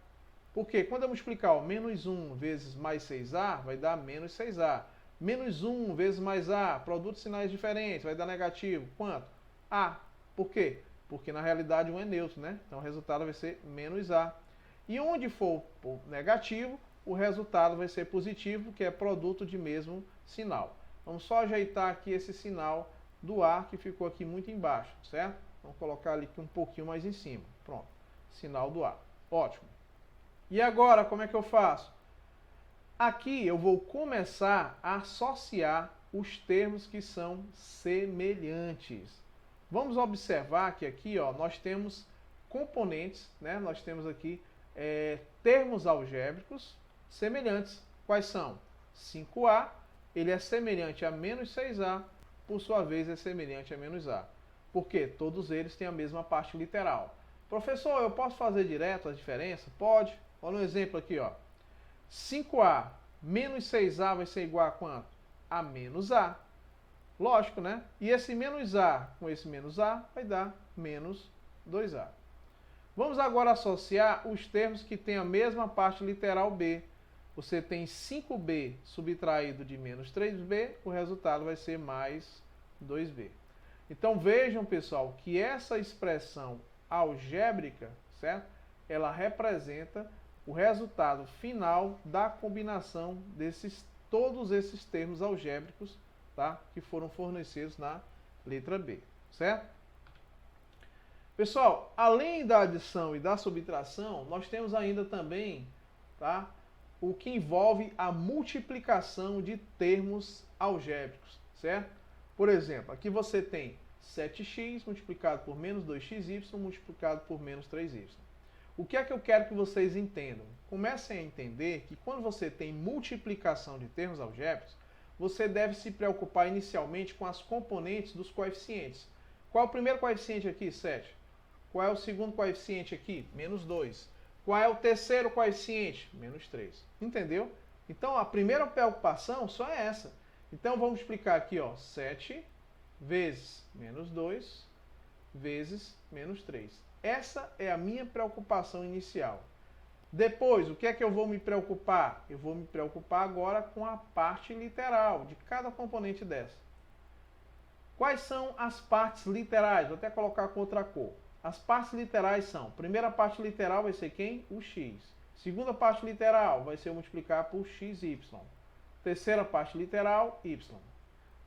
Speaker 1: Por quê? Quando eu multiplicar ó, menos 1 vezes mais 6A, vai dar menos 6A. Menos 1 vezes mais A, produto de sinais diferentes, vai dar negativo. Quanto? A. Por quê? Porque na realidade 1 é neutro, né? Então o resultado vai ser menos A. E onde for negativo, o resultado vai ser positivo, que é produto de mesmo sinal. Vamos só ajeitar aqui esse sinal do A, que ficou aqui muito embaixo, certo? Vamos colocar ali um pouquinho mais em cima. Pronto. Sinal do A. Ótimo. E agora, como é que eu faço? Aqui eu vou começar a associar os termos que são semelhantes. Vamos observar que aqui ó, nós temos componentes, né? Nós temos aqui termos algébricos semelhantes. Quais são? 5A, ele é semelhante a menos 6A, por sua vez é semelhante a menos A. Por quê? Todos eles têm a mesma parte literal. Professor, eu posso fazer direto a diferença? Pode. Olha um exemplo aqui, ó. 5A menos 6A vai ser igual a quanto? A menos A. Lógico, né? E esse menos A com esse menos A vai dar menos 2A. Vamos agora associar os termos que têm a mesma parte literal B. Você tem 5B subtraído de menos 3B, o resultado vai ser mais 2B. Então vejam, pessoal, que essa expressão algébrica, certo? Ela representa o resultado final da combinação todos esses termos algébricos, tá? Que foram fornecidos na letra B, certo? Pessoal, além da adição e da subtração, nós temos ainda também, tá? O que envolve a multiplicação de termos algébricos, certo? Por exemplo, aqui você tem 7x multiplicado por menos 2xy multiplicado por menos 3y. O que é que eu quero que vocês entendam? Comecem a entender que quando você tem multiplicação de termos algébricos, você deve se preocupar inicialmente com as componentes dos coeficientes. Qual é o primeiro coeficiente aqui? 7. Qual é o segundo coeficiente aqui? Menos 2. Qual é o terceiro coeficiente? Menos 3. Entendeu? Então a primeira preocupação só é essa. Então vamos explicar aqui, ó, 7 vezes menos 2 vezes menos 3. Essa é a minha preocupação inicial. Depois, o que é que eu vou me preocupar? Eu vou me preocupar agora com a parte literal de cada componente dessa. Quais são as partes literais? Vou até colocar com outra cor. As partes literais são, primeira parte literal vai ser quem? O x. Segunda parte literal vai ser multiplicar por xy. Terceira parte literal, y.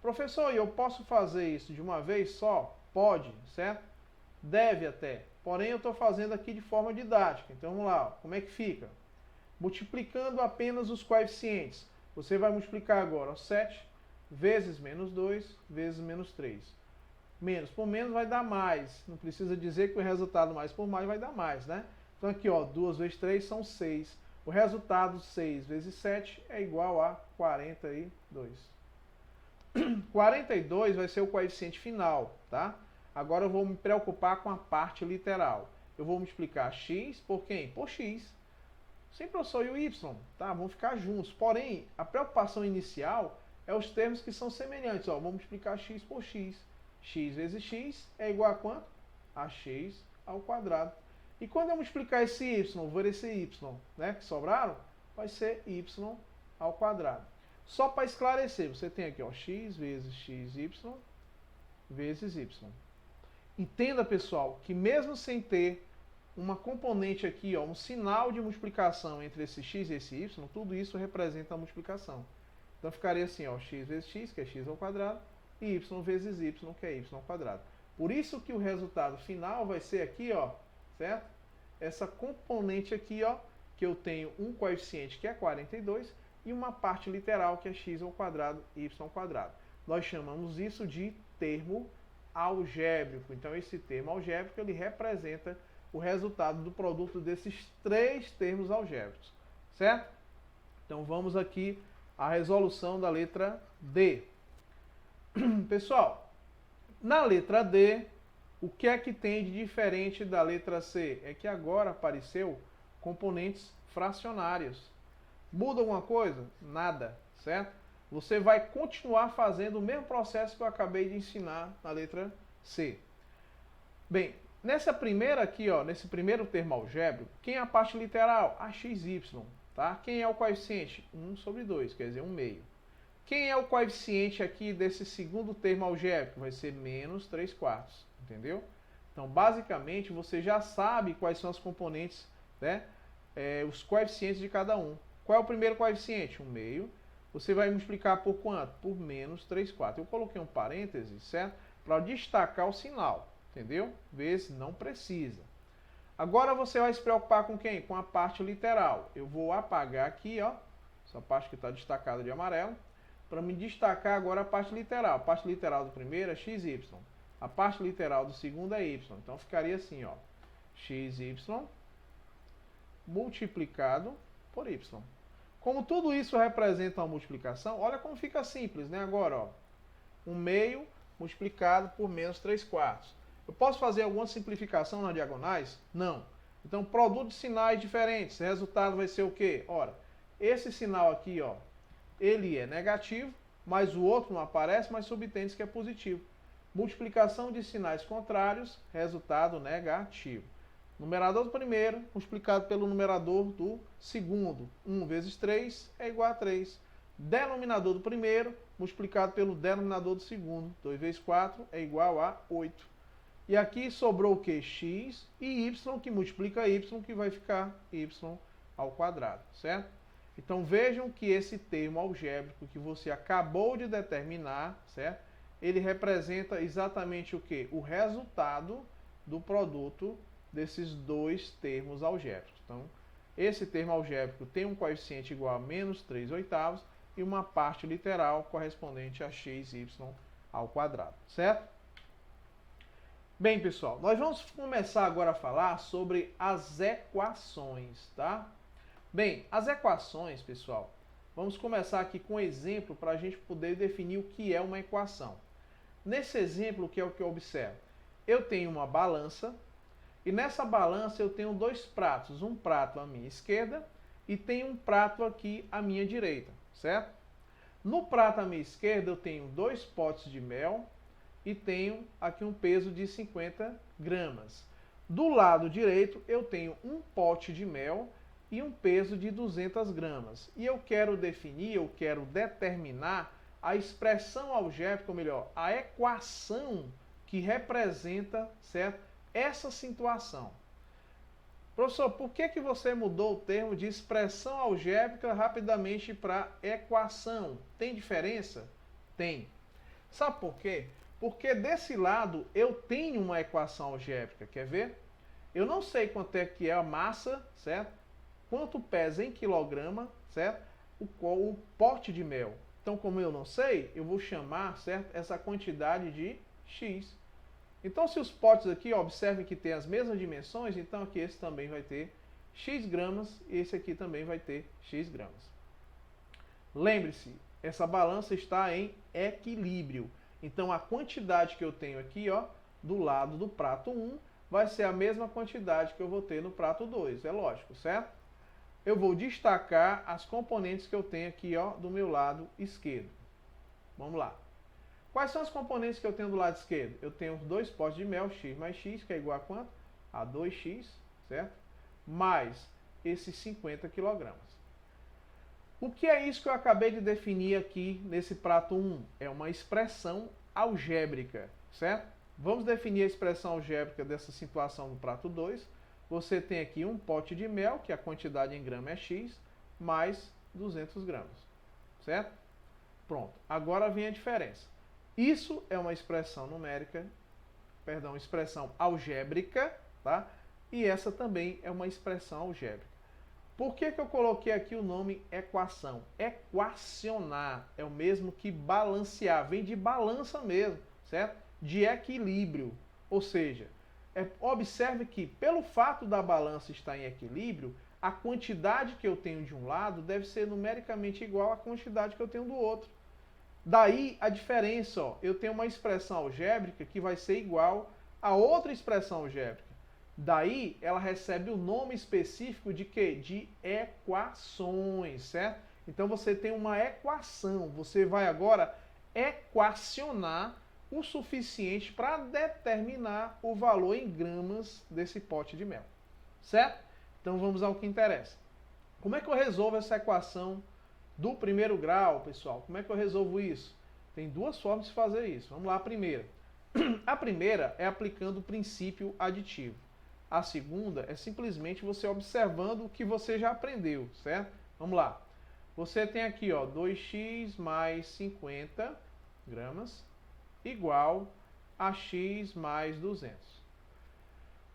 Speaker 1: Professor, eu posso fazer isso de uma vez só? Pode, certo? Deve até. Porém, eu estou fazendo aqui de forma didática. Então, vamos lá. Ó. Como é que fica? Multiplicando apenas os coeficientes. Você vai multiplicar agora ó, 7 vezes menos 2 vezes menos 3. Menos por menos vai dar mais. Não precisa dizer que o resultado mais por mais vai dar mais, né? Então, aqui, ó, 2 vezes 3 são 6. O resultado 6 vezes 7 é igual a 42. 42 vai ser o coeficiente final, tá? Agora eu vou me preocupar com a parte literal. Eu vou multiplicar x por quem? Por x. Sim, professor, e o y? Tá, vão ficar juntos. Porém, a preocupação inicial é os termos que são semelhantes. Ó, vamos multiplicar x por x. X vezes x é igual a quanto? A x ao quadrado. E quando eu multiplicar esse y, vou ver esse y, né, que sobraram, vai ser y ao quadrado. Só para esclarecer, você tem aqui, ó, x vezes xy vezes y. Entenda, pessoal, que mesmo sem ter uma componente aqui, ó, um sinal de multiplicação entre esse x e esse y, tudo isso representa a multiplicação. Então ficaria assim, ó, x vezes x, que é x ao quadrado, e y vezes y, que é y ao quadrado. Por isso que o resultado final vai ser aqui, ó, certo? Essa componente aqui, ó, que eu tenho um coeficiente que é 42 e uma parte literal que é x ao quadrado, y ao quadrado. Nós chamamos isso de termo algébrico. Então esse termo algébrico ele representa o resultado do produto desses três termos algébricos, certo? Então vamos aqui à resolução da letra D. Pessoal, na letra D, o que é que tem de diferente da letra C? É que agora apareceu componentes fracionários. Muda alguma coisa? Nada, certo? Você vai continuar fazendo o mesmo processo que eu acabei de ensinar na letra C. Bem, nessa primeira aqui, ó, nesse primeiro termo algébrico, quem é a parte literal? A xy, tá? Quem é o coeficiente? 1 sobre 2, quer dizer, 1 meio. Quem é o coeficiente aqui desse segundo termo algébrico? Vai ser menos 3 quartos, entendeu? Então, basicamente, você já sabe quais são as componentes, né? Os coeficientes de cada um. Qual é o primeiro coeficiente? 1 meio. Você vai multiplicar por quanto? Por menos 3 quartos. Eu coloquei um parêntese, certo? Para destacar o sinal, entendeu? Vezes não precisa. Agora você vai se preocupar com quem? Com a parte literal. Eu vou apagar aqui, ó, essa parte que está destacada de amarelo, para me destacar agora a parte literal. A parte literal do primeiro é xy. A parte literal do segundo é y. Então ficaria assim, ó, xy multiplicado por y. Como tudo isso representa uma multiplicação, olha como fica simples, né? Agora, ó, 1 meio multiplicado por menos 3 quartos. Eu posso fazer alguma simplificação nas diagonais? Não. Então, produto de sinais diferentes. O resultado vai ser o quê? Ora, esse sinal aqui, ó, ele é negativo, mas o outro não aparece, mas subtende que é positivo. Multiplicação de sinais contrários, resultado negativo. Numerador do primeiro multiplicado pelo numerador do segundo. 1 vezes 3 é igual a 3. Denominador do primeiro multiplicado pelo denominador do segundo. 2 vezes 4 é igual a 8. E aqui sobrou o que? X e y, que multiplica y, que vai ficar y ao quadrado, certo? Então vejam que esse termo algébrico que você acabou de determinar, certo? Ele representa exatamente o que? O resultado do produto desses dois termos algébricos. Então, esse termo algébrico tem um coeficiente igual a menos 3 oitavos e uma parte literal correspondente a xy ao quadrado, certo? Bem, pessoal, nós vamos começar agora a falar sobre as equações, tá? Bem, as equações, pessoal, vamos começar aqui com um exemplo para a gente poder definir o que é uma equação. Nesse exemplo, o que é o que eu observo? Eu tenho uma balança, e nessa balança eu tenho dois pratos, um prato à minha esquerda e tem um prato aqui à minha direita, certo? No prato à minha esquerda eu tenho 2 potes de mel e tenho aqui um peso de 50 gramas. Do lado direito eu tenho um pote de mel e um peso de 200 gramas. E eu quero definir, eu quero determinar a expressão algébrica, ou melhor, a equação que representa, certo? Essa situação. Professor, por que você mudou o termo de expressão algébrica rapidamente para equação? Tem diferença? Tem. Sabe por quê? Porque desse lado eu tenho uma equação algébrica, quer ver? Eu não sei quanto é que é a massa, certo? Quanto pesa em quilograma, certo? O pote de mel. Então, como eu não sei, eu vou chamar, certo, essa quantidade de X. Então, se os potes aqui, observem que tem as mesmas dimensões, então aqui esse também vai ter X gramas e esse aqui também vai ter X gramas. Lembre-se, essa balança está em equilíbrio. Então, a quantidade que eu tenho aqui, ó, do lado do prato 1, vai ser a mesma quantidade que eu vou ter no prato 2, é lógico, certo? eu vou destacar as componentes que eu tenho aqui, ó, do meu lado esquerdo. Vamos lá. Quais são as componentes que eu tenho do lado esquerdo? Eu tenho os 2 potes de mel, x mais x, que é igual a quanto? A 2x, certo? Mais esses 50 kg. O que é isso que eu acabei de definir aqui nesse prato 1? É uma expressão algébrica, certo? Vamos definir a expressão algébrica dessa situação do prato 2. Você tem aqui um pote de mel, que a quantidade em grama é x, mais 200 gramas, certo? Pronto, agora vem a diferença. Isso é uma expressão numérica, perdão, expressão algébrica, tá? E essa também é uma expressão algébrica. Por que eu coloquei aqui o nome equação? Equacionar é o mesmo que balancear, vem de balança mesmo, certo? De equilíbrio. Ou seja, observe que pelo fato da balança estar em equilíbrio, a quantidade que eu tenho de um lado deve ser numericamente igual à quantidade que eu tenho do outro. Daí a diferença, ó, eu tenho uma expressão algébrica que vai ser igual a outra expressão algébrica. Daí ela recebe o nome específico de quê? De equações, certo? Então você tem uma equação, você vai agora equacionar o suficiente para determinar o valor em gramas desse pote de mel, certo? Então vamos ao que interessa. Como é que eu resolvo essa equação do primeiro grau, pessoal? Como é que eu resolvo isso? Tem 2 formas de fazer isso. Vamos lá, a primeira. A primeira é aplicando o princípio aditivo. A segunda é simplesmente você observando o que você já aprendeu, certo? Vamos lá. Você tem aqui, ó, 2x mais 50 gramas igual a x mais 200.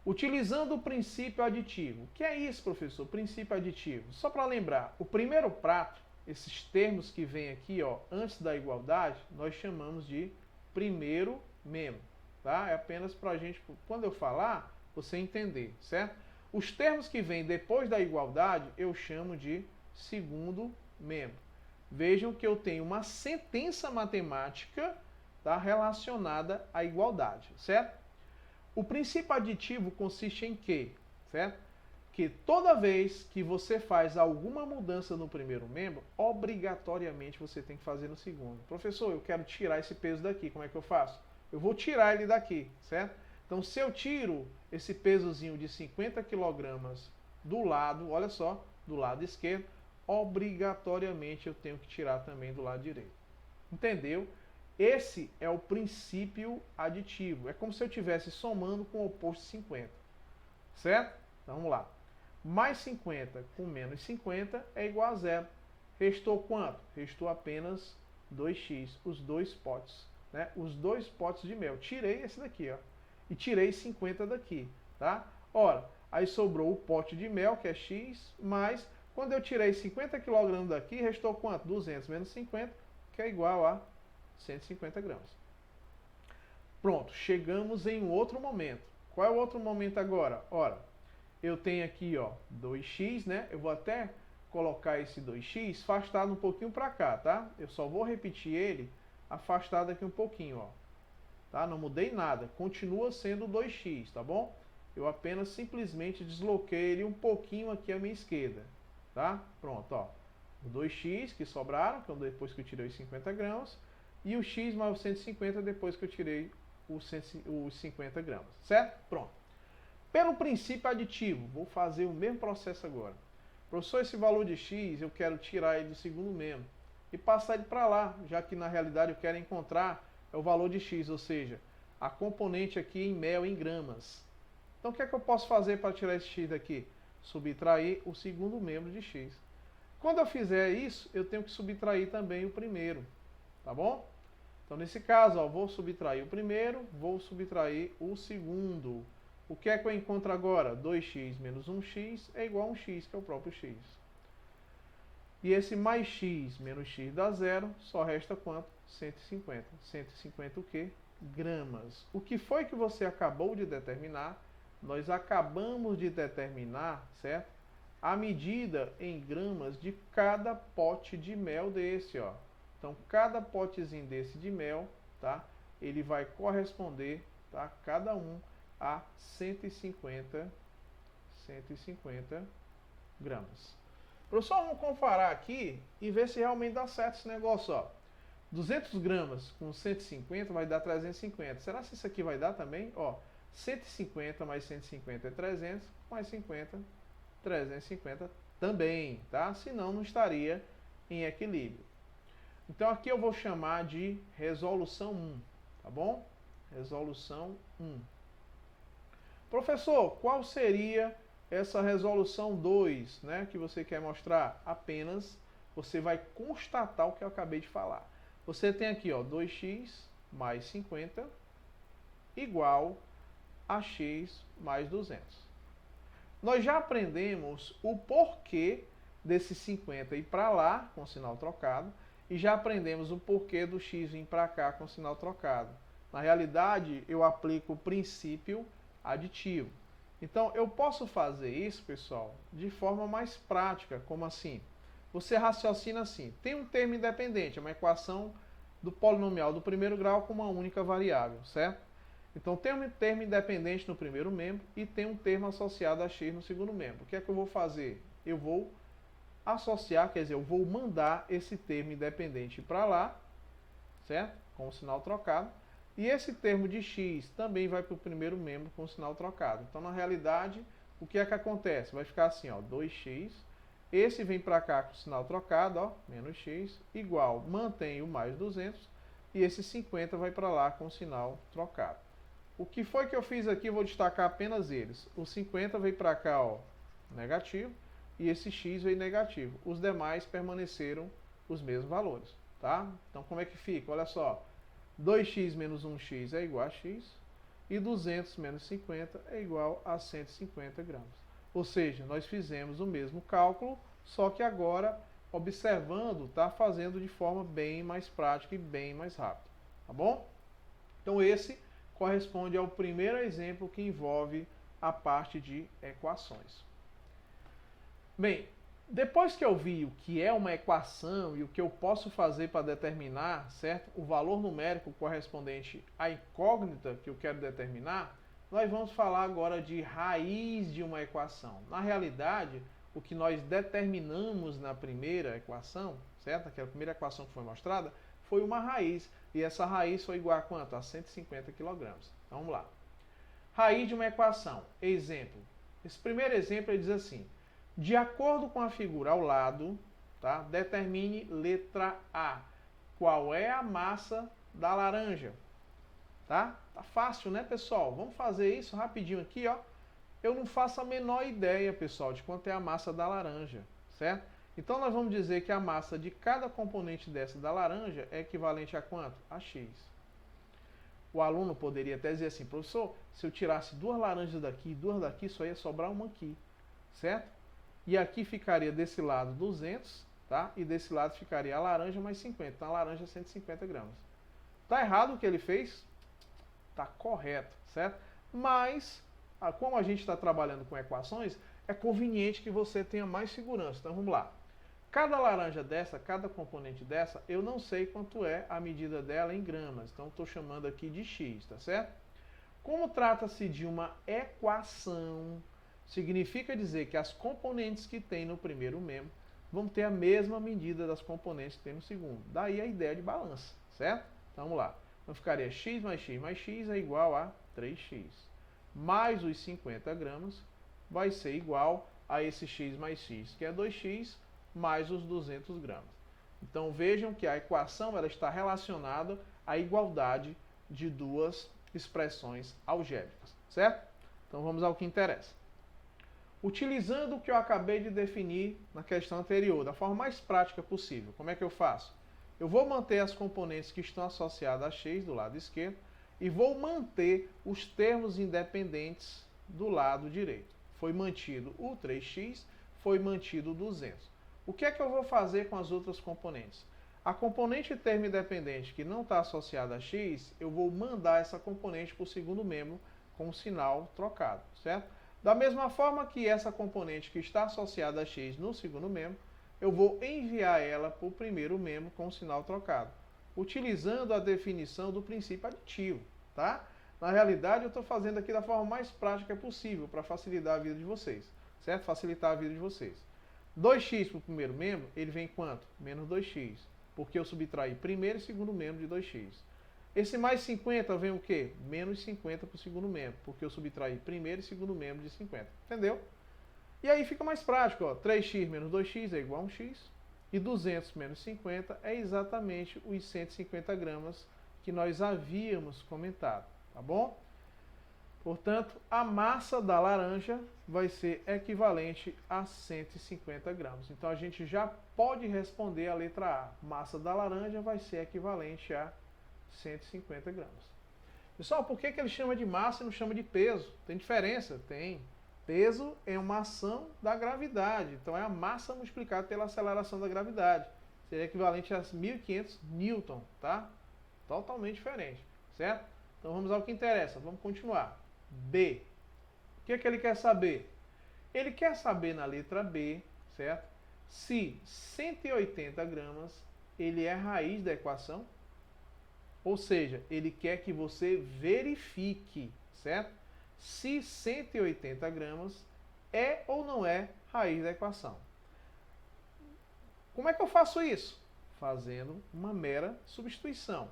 Speaker 1: Utilizando o princípio aditivo. O que é isso, professor? Princípio aditivo. Só para lembrar, o primeiro prato, esses termos que vem aqui, ó, antes da igualdade, nós chamamos de primeiro membro, tá? É apenas para a gente, quando eu falar, você entender, certo? Os termos que vêm depois da igualdade, eu chamo de segundo membro. Vejam que eu tenho uma sentença matemática, tá, relacionada à igualdade, certo? O princípio aditivo consiste em quê? Certo? Que toda vez que você faz alguma mudança no primeiro membro, obrigatoriamente você tem que fazer no segundo. Professor, eu quero tirar esse peso daqui, como é que eu faço? Eu vou tirar ele daqui, certo? Então, se eu tiro esse pesozinho de 50 kg do lado, olha só, do lado esquerdo, obrigatoriamente eu tenho que tirar também do lado direito. Entendeu? Esse é o princípio aditivo. É como se eu estivesse somando com o oposto 50. Certo? Então, vamos lá. Mais 50 com menos 50 é igual a 0. Restou quanto? Restou apenas 2x, os 2 potes. Né? Os 2 potes de mel. Tirei esse daqui, ó. E tirei 50 daqui, tá? Ora, aí sobrou o pote de mel, que é x, mais, quando eu tirei 50 kg daqui, restou quanto? 200 menos 50, que é igual a 150 gramas. Pronto, chegamos em um outro momento. Qual é o outro momento agora? Ora, eu tenho aqui, ó, 2x, né? Eu vou até colocar esse 2x afastado um pouquinho para cá, tá? Eu só vou repetir ele afastado aqui um pouquinho, ó. Tá? Não mudei nada, continua sendo 2x, tá bom? Eu apenas simplesmente desloquei ele um pouquinho aqui à minha esquerda, tá? Pronto, ó. O 2x que sobraram, que depois que eu tirei os 50 gramas, e o x mais os 150 depois que eu tirei os 50 gramas, certo? Pronto. Pelo princípio aditivo, vou fazer o mesmo processo agora. Professor, esse valor de x eu quero tirar ele do segundo membro e passar ele para lá, já que na realidade eu quero encontrar é o valor de x, ou seja, a componente aqui em mel, em gramas. Então o que é que eu posso fazer para tirar esse x daqui? Subtrair o segundo membro de x. Quando eu fizer isso, eu tenho que subtrair também o primeiro, tá bom? Então nesse caso, ó, vou subtrair o primeiro, vou subtrair o segundo. O que é que eu encontro agora? 2x menos 1x é igual a 1x, que é o próprio x. E esse mais x menos x dá zero, só resta quanto? 150. 150 o quê? Gramas. O que foi que você acabou de determinar? Nós acabamos de determinar, certo? A medida em gramas de cada pote de mel desse, ó. Então, cada potezinho desse de mel, tá? Ele vai corresponder, tá? Cada um a 150 gramas. Professor, vamos comparar aqui e ver se realmente dá certo esse negócio, ó. 200 gramas com 150 vai dar 350. Será que isso aqui vai dar também? Ó, 150 mais 150 é 300, mais 50, 350 também, tá? Senão não estaria em equilíbrio. Então aqui eu vou chamar de resolução 1, tá bom? Resolução 1. Professor, qual seria essa resolução 2, né, que você quer mostrar? Apenas você vai constatar o que eu acabei de falar. Você tem aqui, ó, 2x mais 50 igual a x mais 200. Nós já aprendemos o porquê desse 50 ir para lá com sinal trocado e já aprendemos o porquê do x vir para cá com sinal trocado. Na realidade, eu aplico o princípio aditivo. Então, eu posso fazer isso, pessoal, de forma mais prática. Como assim? Você raciocina assim. Tem um termo independente, é uma equação do polinomial do primeiro grau com uma única variável, certo? Então, tem um termo independente no primeiro membro e tem um termo associado a x no segundo membro. O que é que eu vou fazer? Eu vou associar, quer dizer, eu vou mandar esse termo independente para lá, certo? Com o sinal trocado. E esse termo de x também vai para o primeiro membro com o sinal trocado. Então, na realidade, o que é que acontece? Vai ficar assim, ó, 2x. Esse vem para cá com o sinal trocado, ó, menos x, igual, mantém o mais 200. E esse 50 vai para lá com o sinal trocado. O que foi que eu fiz aqui? Vou destacar apenas eles. O 50 veio para cá, ó, negativo. E esse x veio negativo. Os demais permaneceram os mesmos valores, tá? Então, como é que fica? Olha só. 2x menos 1x é igual a x, e 200 menos 50 é igual a 150 gramas. Ou seja, nós fizemos o mesmo cálculo, só que agora, observando, está fazendo de forma bem mais prática e bem mais rápida. Tá bom? Então esse corresponde ao primeiro exemplo que envolve a parte de equações. Bem, depois que eu vi o que é uma equação e o que eu posso fazer para determinar, certo, o valor numérico correspondente à incógnita que eu quero determinar, nós vamos falar agora de raiz de uma equação. Na realidade, o que nós determinamos na primeira equação, certo, aquela primeira equação que foi mostrada, foi uma raiz. E essa raiz foi igual a quanto? A 150 kg. Então, vamos lá. Raiz de uma equação. Exemplo. Esse primeiro exemplo ele diz assim: de acordo com a figura ao lado, tá, determine letra A. Qual é a massa da laranja? Tá? Tá fácil, né, pessoal? Vamos fazer isso rapidinho aqui, ó. Eu não faço a menor ideia, pessoal, de quanto é a massa da laranja, certo? Então, nós vamos dizer que a massa de cada componente dessa da laranja é equivalente a quanto? A x. O aluno poderia até dizer assim: professor, se eu tirasse 2 laranjas daqui e 2 daqui, só ia sobrar uma aqui, certo? E aqui ficaria desse lado 200, tá? E desse lado ficaria a laranja mais 50. Então, a laranja 150 gramas. Tá errado o que ele fez? Tá correto, certo? Mas, como a gente está trabalhando com equações, é conveniente que você tenha mais segurança. Então, vamos lá. Cada laranja dessa, cada componente dessa, eu não sei quanto é a medida dela em gramas. Então, estou chamando aqui de x, tá certo? Como trata-se de uma equação, significa dizer que as componentes que tem no primeiro membro vão ter a mesma medida das componentes que tem no segundo. Daí a ideia de balança, certo? Então, vamos lá. Então, ficaria x mais x é igual a 3x. Mais os 50 gramas vai ser igual a esse x mais x, que é 2x, mais os 200 gramas. Então, vejam que a equação ela está relacionada à igualdade de duas expressões algébricas, certo? Então, vamos ao que interessa. Utilizando o que eu acabei de definir na questão anterior, da forma mais prática possível, como é que eu faço? Eu vou manter as componentes que estão associadas a x do lado esquerdo e vou manter os termos independentes do lado direito. Foi mantido o 3x, foi mantido o 200. O que é que eu vou fazer com as outras componentes? A componente termo independente que não está associada a x, eu vou mandar essa componente para o segundo membro com o sinal trocado, certo? Da mesma forma que essa componente que está associada a x no segundo membro, eu vou enviar ela para o primeiro membro com o sinal trocado, utilizando a definição do princípio aditivo, tá? Na realidade, eu estou fazendo aqui da forma mais prática possível para facilitar a vida de vocês, certo? Facilitar a vida de vocês. 2x para o primeiro membro, ele vem quanto? Menos 2x, porque eu subtraí primeiro e segundo membro de 2x. Esse mais 50 vem o quê? Menos 50 para o segundo membro, porque eu subtraí primeiro e segundo membro de 50. Entendeu? E aí fica mais prático, ó. 3x menos 2x é igual a 1x, e 200 menos 50 é exatamente os 150 gramas que nós havíamos comentado, tá bom? Portanto, a massa da laranja vai ser equivalente a 150 gramas. Então, a gente já pode responder a letra A. Massa da laranja vai ser equivalente a 150 gramas. Pessoal, por que ele chama de massa e não chama de peso? Tem diferença? Tem. Peso é uma ação da gravidade. Então, é a massa multiplicada pela aceleração da gravidade. Seria equivalente a 1.500 newton, tá? Totalmente diferente, certo? Então, vamos ao que interessa. Vamos continuar. B. O que ele quer saber? Ele quer saber na letra B, certo? Se 180 gramas ele é raiz da equação. Ou seja, ele quer que você verifique, certo? Se 180 gramas é ou não é raiz da equação. Como é que eu faço isso? Fazendo uma mera substituição.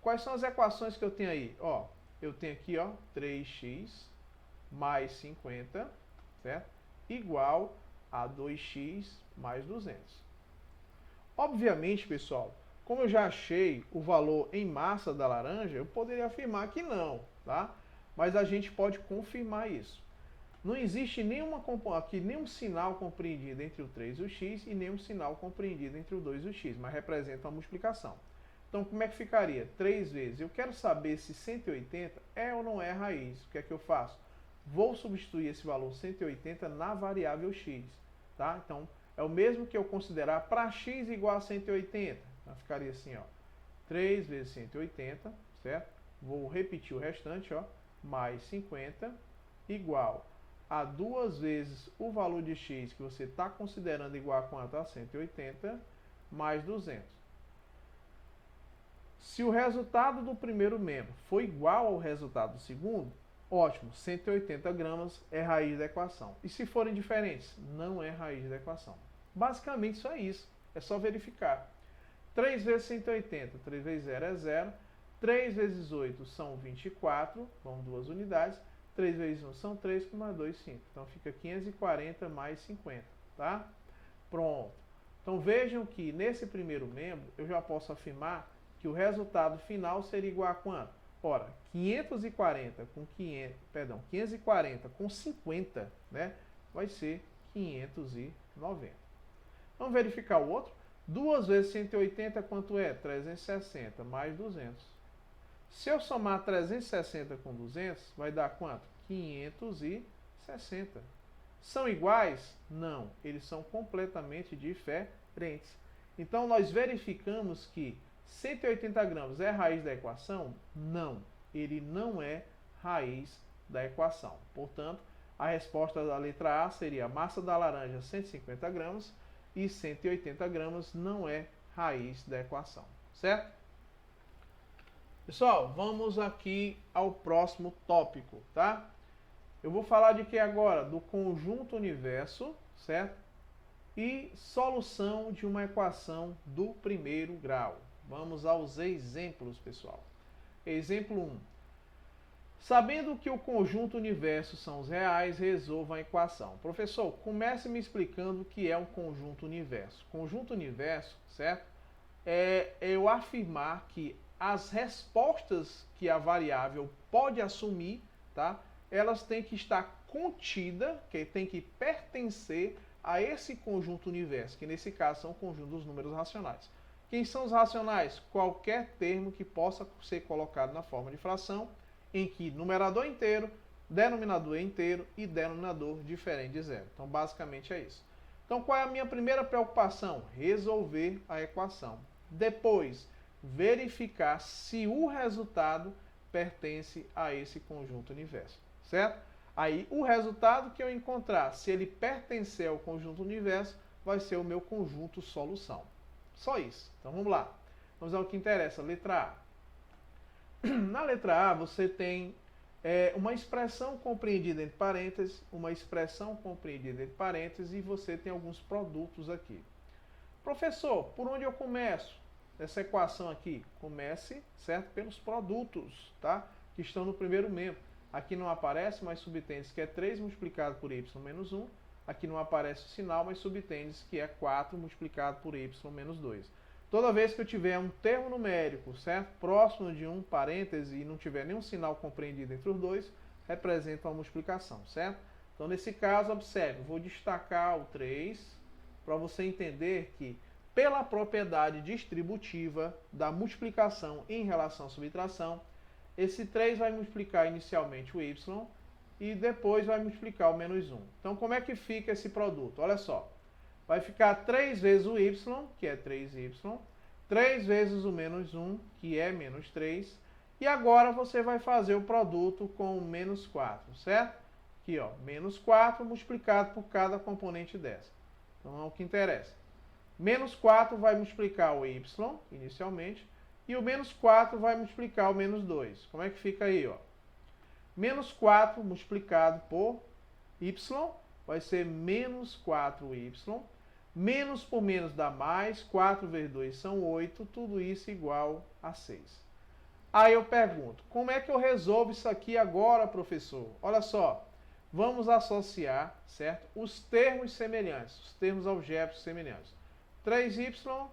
Speaker 1: Quais são as equações que eu tenho aí? Ó, eu tenho aqui, ó, 3x mais 50, certo? Igual a 2x mais 200. Obviamente, pessoal, como eu já achei o valor em massa da laranja, eu poderia afirmar que não, tá? Mas a gente pode confirmar isso. Não existe aqui nenhum sinal compreendido entre o 3 e o x e nenhum sinal compreendido entre o 2 e o x, mas representa uma multiplicação. Então, como é que ficaria? 3 vezes. Eu quero saber se 180 é ou não é raiz. O que é que eu faço? Vou substituir esse valor 180 na variável x. Tá? Então, é o mesmo que eu considerar para x igual a 180. Então, ficaria assim, ó, 3 vezes 180, certo? Vou repetir o restante, ó, mais 50, igual a 2 vezes o valor de x que você está considerando igual a quanto? A 180, mais 200. Se o resultado do primeiro membro for igual ao resultado do segundo, ótimo, 180 gramas é raiz da equação. E se forem diferentes? Não é raiz da equação. Basicamente só isso, é só verificar. 3 vezes 180, 3 vezes 0 é 0, 3 vezes 8 são 24, vão 2 unidades, 3 vezes 1 são 3, mais 2, 5. Então fica 540 mais 50, tá? Pronto. Então vejam que nesse primeiro membro eu já posso afirmar que o resultado final seria igual a quanto? Ora, 540 com 50, né, vai ser 590. Vamos verificar o outro? 2 vezes 180 quanto é? 360 mais 200. Se eu somar 360 com 200, vai dar quanto? 560. São iguais? Não, eles são completamente diferentes. Então, nós verificamos que 180 gramas é raiz da equação? Não, ele não é raiz da equação. Portanto, a resposta da letra A seria a massa da laranja 150 gramas e 180 gramas não é raiz da equação, certo? Pessoal, vamos aqui ao próximo tópico, tá? Eu vou falar de que agora? Do conjunto universo, certo? E solução de uma equação do primeiro grau. Vamos aos exemplos, pessoal. Exemplo 1. Sabendo que o conjunto universo são os reais, resolva a equação. Professor, comece me explicando o que é um conjunto universo. Conjunto universo, certo? É eu afirmar que as respostas que a variável pode assumir, tá? Elas têm que estar contidas, que tem que pertencer a esse conjunto universo, que nesse caso são o conjunto dos números racionais. Quem são os racionais? Qualquer termo que possa ser colocado na forma de fração, em que numerador inteiro, denominador inteiro e denominador diferente de zero. Então, basicamente é isso. Então, qual é a minha primeira preocupação? Resolver a equação. Depois, verificar se o resultado pertence a esse conjunto universo, certo? Aí, o resultado que eu encontrar, se ele pertencer ao conjunto universo, vai ser o meu conjunto solução. Só isso. Então, vamos lá. Vamos ao que interessa. Letra A. Na letra A, você tem uma expressão compreendida entre parênteses, uma expressão compreendida entre parênteses, e você tem alguns produtos aqui. Professor, por onde eu começo essa equação aqui? Comece, certo? Pelos produtos, tá? Que estão no primeiro membro. Aqui não aparece, mas subtende-se que é 3 multiplicado por y menos 1. Aqui não aparece o sinal, mas subtende-se que é 4 multiplicado por y menos 2. Toda vez que eu tiver um termo numérico, certo? Próximo de um parêntese e não tiver nenhum sinal compreendido entre os dois, representa uma multiplicação, certo? Então, nesse caso, observe, vou destacar o 3 para você entender que, pela propriedade distributiva da multiplicação em relação à subtração, esse 3 vai multiplicar inicialmente o y e depois vai multiplicar o menos 1. Então, como é que fica esse produto? Olha só. Vai ficar 3 vezes o y, que é 3y, 3 vezes o menos 1, que é menos 3, e agora você vai fazer o produto com o menos 4, certo? Aqui, ó, menos 4 multiplicado por cada componente dessa. Então é o que interessa. Menos 4 vai multiplicar o y, inicialmente, e o menos 4 vai multiplicar o menos 2. Como é que fica aí, ó? Menos 4 multiplicado por y vai ser menos 4y, menos por menos dá mais, 4 vezes 2 são 8, tudo isso igual a 6. Aí eu pergunto, como é que eu resolvo isso aqui agora, professor? Olha só, vamos associar, certo? Os termos semelhantes, os termos algébricos semelhantes. 3y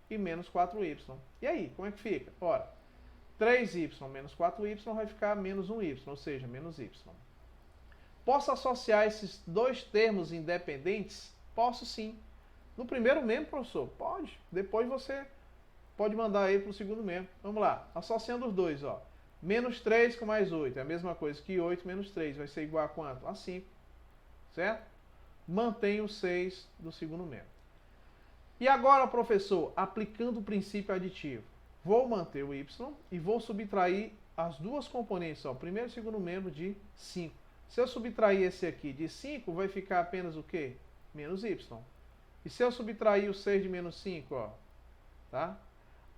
Speaker 1: e menos 4y. E aí, como é que fica? Ora, 3y menos 4y vai ficar menos 1y, ou seja, menos y. Posso associar esses dois termos independentes? Posso sim. No primeiro membro, professor? Pode. Depois você pode mandar ele para o segundo membro. Vamos lá. Associando os dois, ó. Menos 3 com mais 8 é a mesma coisa que 8 menos 3. Vai ser igual a quanto? A 5. Certo? Mantém o 6 do segundo membro. E agora, professor, aplicando o princípio aditivo. Vou manter o y e vou subtrair as duas componentes, ó, primeiro e segundo membro de 5. Se eu subtrair esse aqui de 5, vai ficar apenas o quê? Menos y. E se eu subtrair o 6 de menos 5, ó, tá?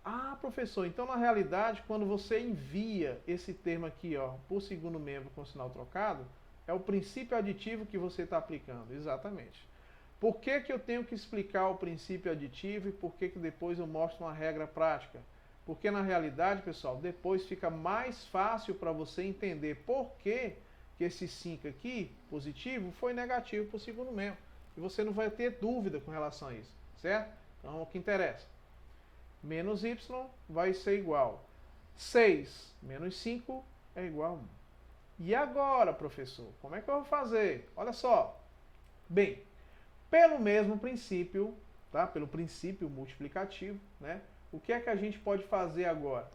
Speaker 1: Ah, professor, então na realidade, quando você envia esse termo aqui, ó, por segundo membro com sinal trocado, é o princípio aditivo que você está aplicando, exatamente. Por que que eu tenho que explicar o princípio aditivo e por que que depois eu mostro uma regra prática? Porque na realidade, pessoal, depois fica mais fácil para você entender por que esse 5 aqui, positivo, foi negativo para o segundo membro. E você não vai ter dúvida com relação a isso, certo? Então, o que interessa. Menos y vai ser igual. 6 menos 5 é igual a 1. E agora, professor, como é que eu vou fazer? Olha só. Bem, pelo mesmo princípio, tá? Pelo princípio multiplicativo, né? O que é que a gente pode fazer agora?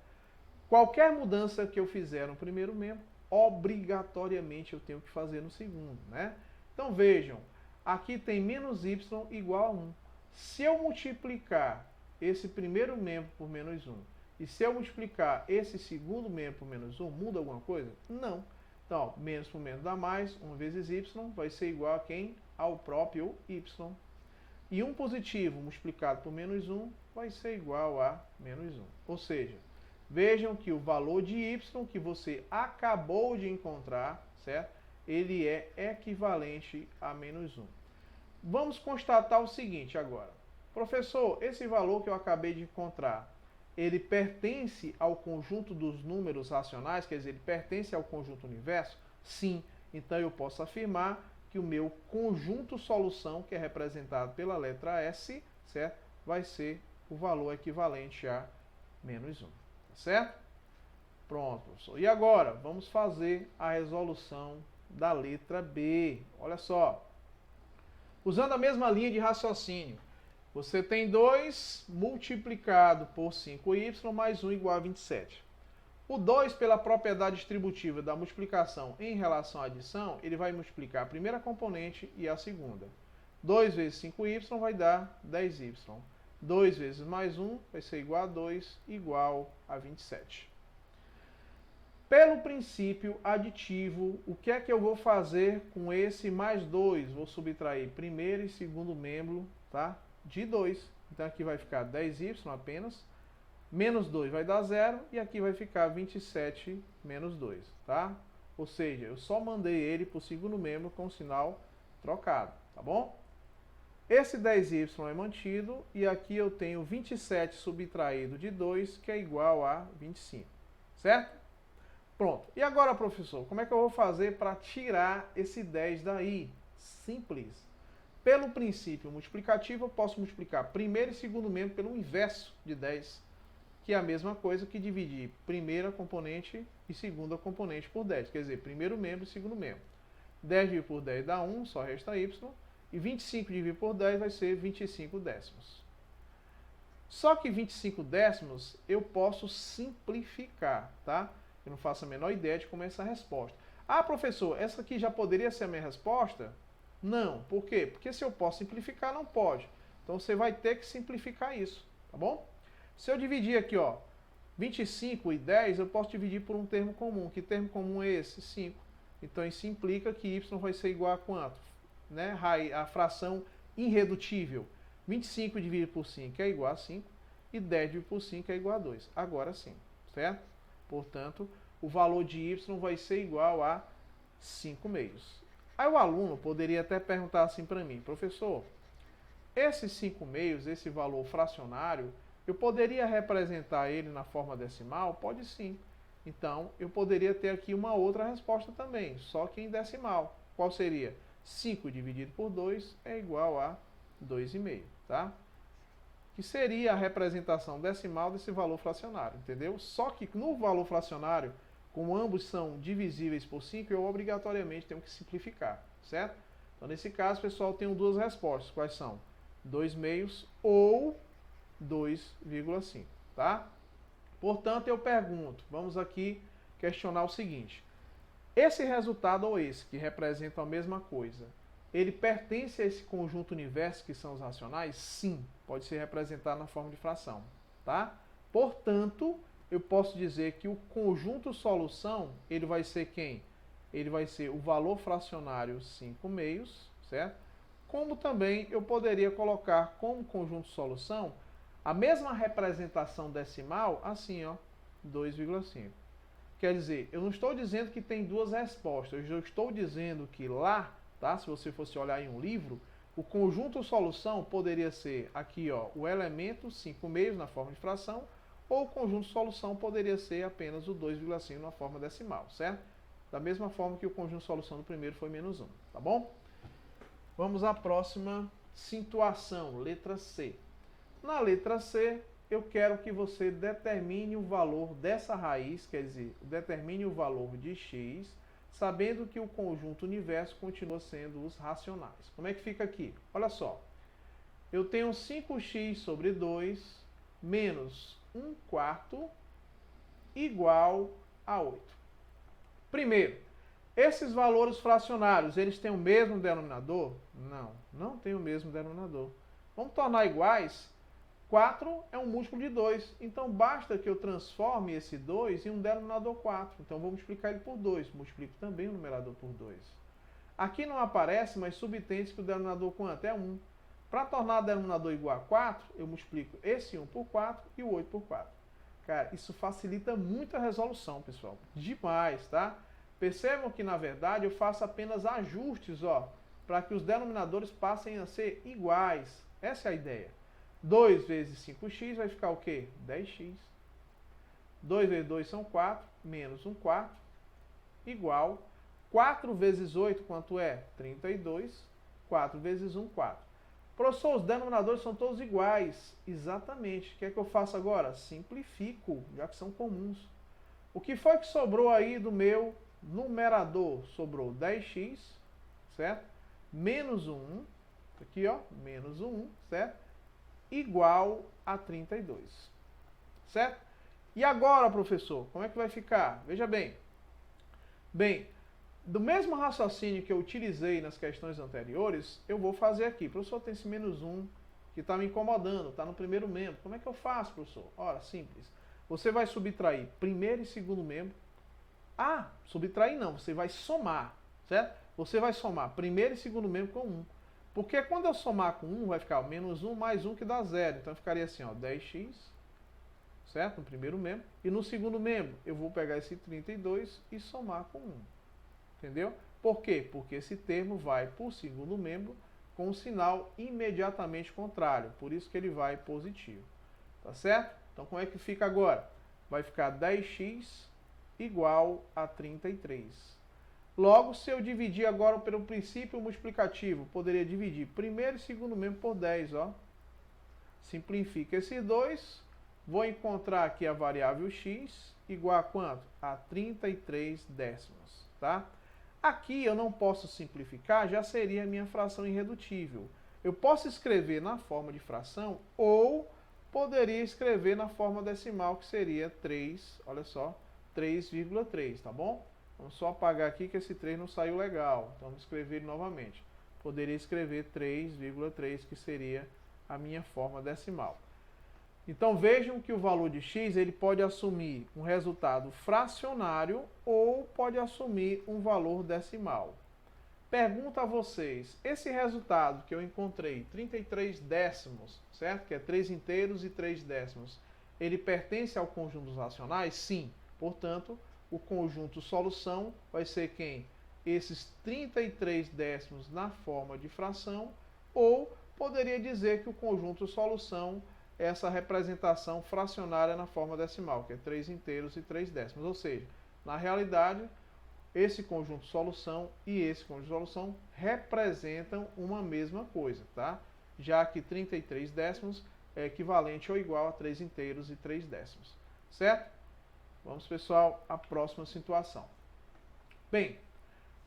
Speaker 1: Qualquer mudança que eu fizer no primeiro membro, obrigatoriamente eu tenho que fazer no segundo, né? Então vejam, aqui tem menos y igual a 1. Se eu multiplicar esse primeiro membro por menos 1, e se eu multiplicar esse segundo membro por menos 1, muda alguma coisa? Não. Então, menos por menos dá mais, 1 vezes y vai ser igual a quem? Ao próprio y. E um positivo multiplicado por menos 1 vai ser igual a menos 1. Ou seja, vejam que o valor de y que você acabou de encontrar, certo? Ele é equivalente a menos 1. Vamos constatar o seguinte agora. Professor, esse valor que eu acabei de encontrar, ele pertence ao conjunto dos números racionais? Quer dizer, ele pertence ao conjunto universo? Sim. Então eu posso afirmar que o meu conjunto solução, que é representado pela letra S, certo? Vai ser o valor equivalente a menos 1. Tá certo? Pronto, professor. E agora, vamos fazer a resolução da letra B. Olha só. Usando a mesma linha de raciocínio, você tem 2 multiplicado por 5y mais 1 igual a 27. O 2, pela propriedade distributiva da multiplicação em relação à adição, ele vai multiplicar a primeira componente e a segunda. 2 vezes 5y vai dar 10y. 2 vezes mais 1 vai ser igual a 2, igual a 27. Pelo princípio aditivo, o que é que eu vou fazer com esse mais 2? Vou subtrair primeiro e segundo membro, tá? De 2. Então aqui vai ficar 10y apenas. Menos 2 vai dar 0 e aqui vai ficar 27 menos 2, tá? Ou seja, eu só mandei ele para o segundo membro com o sinal trocado, tá bom? Esse 10y é mantido e aqui eu tenho 27 subtraído de 2, que é igual a 25, certo? Pronto. E agora, professor, como é que eu vou fazer para tirar esse 10 daí? Simples. Pelo princípio multiplicativo, eu posso multiplicar primeiro e segundo membro pelo inverso de 10, que é a mesma coisa que dividir primeira componente e segunda componente por 10. Quer dizer, primeiro membro e segundo membro. 10 dividido por 10 dá 1, só resta y. E 25 dividido por 10 vai ser 25 décimos. Só que 25 décimos eu posso simplificar, tá? Eu não faço a menor ideia de como é essa resposta. Ah, professor, essa aqui já poderia ser a minha resposta? Não. Por quê? Porque se eu posso simplificar, não pode. Então você vai ter que simplificar isso, tá bom? Se eu dividir aqui, ó, 25 e 10, eu posso dividir por um termo comum. Que termo comum é esse? 5. Então isso implica que y vai ser igual a quanto? Né? A fração irredutível. 25 dividido por 5 é igual a 5 e 10 dividido por 5 é igual a 2. Agora sim, certo? Portanto, o valor de y vai ser igual a 5 meios. Aí o aluno poderia até perguntar assim para mim, professor, esses 5 meios, esse valor fracionário, eu poderia representar ele na forma decimal? Pode sim. Então, eu poderia ter aqui uma outra resposta também, só que em decimal. Qual seria? 5 dividido por 2 é igual a 2,5, tá? Que seria a representação decimal desse valor fracionário, entendeu? Só que no valor fracionário, como ambos são divisíveis por 5, eu obrigatoriamente tenho que simplificar, certo? Então, nesse caso, pessoal, tenho duas respostas. Quais são? 2 meios ou 2,5, tá? Portanto, eu pergunto, vamos aqui questionar o seguinte. Esse resultado ou esse, que representam a mesma coisa, ele pertence a esse conjunto universo que são os racionais? Sim, pode ser representado na forma de fração, tá? Portanto, eu posso dizer que o conjunto solução, ele vai ser quem? Ele vai ser o valor fracionário 5 meios, certo? Como também eu poderia colocar como conjunto solução a mesma representação decimal, assim, ó, 2,5. Quer dizer, eu não estou dizendo que tem duas respostas, eu estou dizendo que lá, tá? Se você fosse olhar em um livro, o conjunto solução poderia ser aqui, ó, o elemento 5 meios na forma de fração, ou o conjunto solução poderia ser apenas o 2,5 na forma decimal, certo? Da mesma forma que o conjunto solução do primeiro foi menos 1, tá bom? Vamos à próxima situação, letra C. Na letra C, eu quero que você determine o valor dessa raiz, quer dizer, determine o valor de x, sabendo que o conjunto universo continua sendo os racionais. Como é que fica aqui? Olha só, eu tenho 5x sobre 2 menos 1/4 igual a 8. Primeiro, esses valores fracionários, eles têm o mesmo denominador? Não, não tem o mesmo denominador. Vamos tornar iguais? 4 é um múltiplo de 2, então basta que eu transforme esse 2 em um denominador 4. Então vou multiplicar ele por 2, multiplico também o numerador por 2. Aqui não aparece, mas subentende que o denominador quanto? É 1. Para tornar o denominador igual a 4, eu multiplico esse 1 por 4 e o 8 por 4. Cara, isso facilita muito a resolução, pessoal. Demais, tá? Percebam que, na verdade, eu faço apenas ajustes, ó, para que os denominadores passem a ser iguais. Essa é a ideia. 2 vezes 5x vai ficar o quê? 10x. 2 vezes 2 são 4, menos 1/4, igual. 4 vezes 8, quanto é? 32. 4 vezes 1, 4. Professor, os denominadores são todos iguais. Exatamente. O que é que eu faço agora? Simplifico, já que são comuns. O que foi que sobrou aí do meu numerador? Sobrou 10x, certo? Menos 1, aqui ó, menos 1, certo? Igual a 32, certo? E agora, professor, como é que vai ficar? Veja bem. Bem, do mesmo raciocínio que eu utilizei nas questões anteriores, eu vou fazer aqui. Professor, tem esse menos 1 que está me incomodando, está no primeiro membro. Como é que eu faço, professor? Ora, simples. Você vai subtrair primeiro e segundo membro. Ah, subtrair não, você vai somar, certo? Você vai somar primeiro e segundo membro com 1. Porque quando eu somar com 1, vai ficar ó, menos 1 mais 1 que dá 0. Então ficaria assim, ó, 10x, certo? No primeiro membro. E no segundo membro, eu vou pegar esse 32 e somar com 1. Entendeu? Por quê? Porque esse termo vai para o segundo membro com um sinal imediatamente contrário. Por isso que ele vai positivo. Tá certo? Então como é que fica agora? Vai ficar 10x igual a 33. Logo, se eu dividir agora pelo princípio multiplicativo, poderia dividir primeiro e segundo membro por 10, ó. Simplifica esses dois. Vou encontrar aqui a variável x igual a quanto? A 33 décimos, tá? Aqui eu não posso simplificar, já seria a minha fração irredutível. Eu posso escrever na forma de fração ou poderia escrever na forma decimal, que seria 3, olha só, 3,3, tá bom? Vamos só apagar aqui que esse 3 não saiu legal. Então vamos escrever ele novamente. Poderia escrever 3,3, que seria a minha forma decimal. Então vejam que o valor de x ele pode assumir um resultado fracionário ou pode assumir um valor decimal. Pergunto a vocês, esse resultado que eu encontrei, 33 décimos, certo? Que é 3 inteiros e 3 décimos, ele pertence ao conjunto dos racionais? Sim. Portanto, o conjunto solução vai ser quem? Esses 33 décimos na forma de fração, ou poderia dizer que o conjunto solução é essa representação fracionária na forma decimal, que é 3 inteiros e 3 décimos. Ou seja, na realidade, esse conjunto solução e esse conjunto solução representam uma mesma coisa, tá? Já que 33 décimos é equivalente ou igual a 3 inteiros e 3 décimos, certo? Vamos, pessoal, à próxima situação. Bem,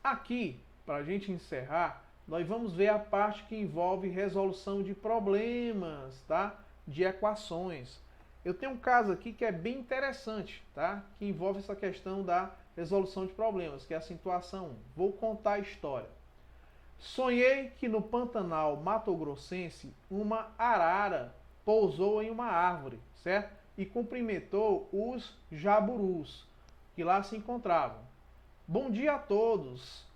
Speaker 1: aqui, para a gente encerrar, nós vamos ver a parte que envolve resolução de problemas, tá? De equações. Eu tenho um caso aqui que é bem interessante, tá? Que envolve essa questão da resolução de problemas, que é a situação 1. Vou contar a história. Sonhei que no Pantanal Mato-Grossense uma arara pousou em uma árvore, certo? E cumprimentou os jaburus que lá se encontravam. Bom dia a todos,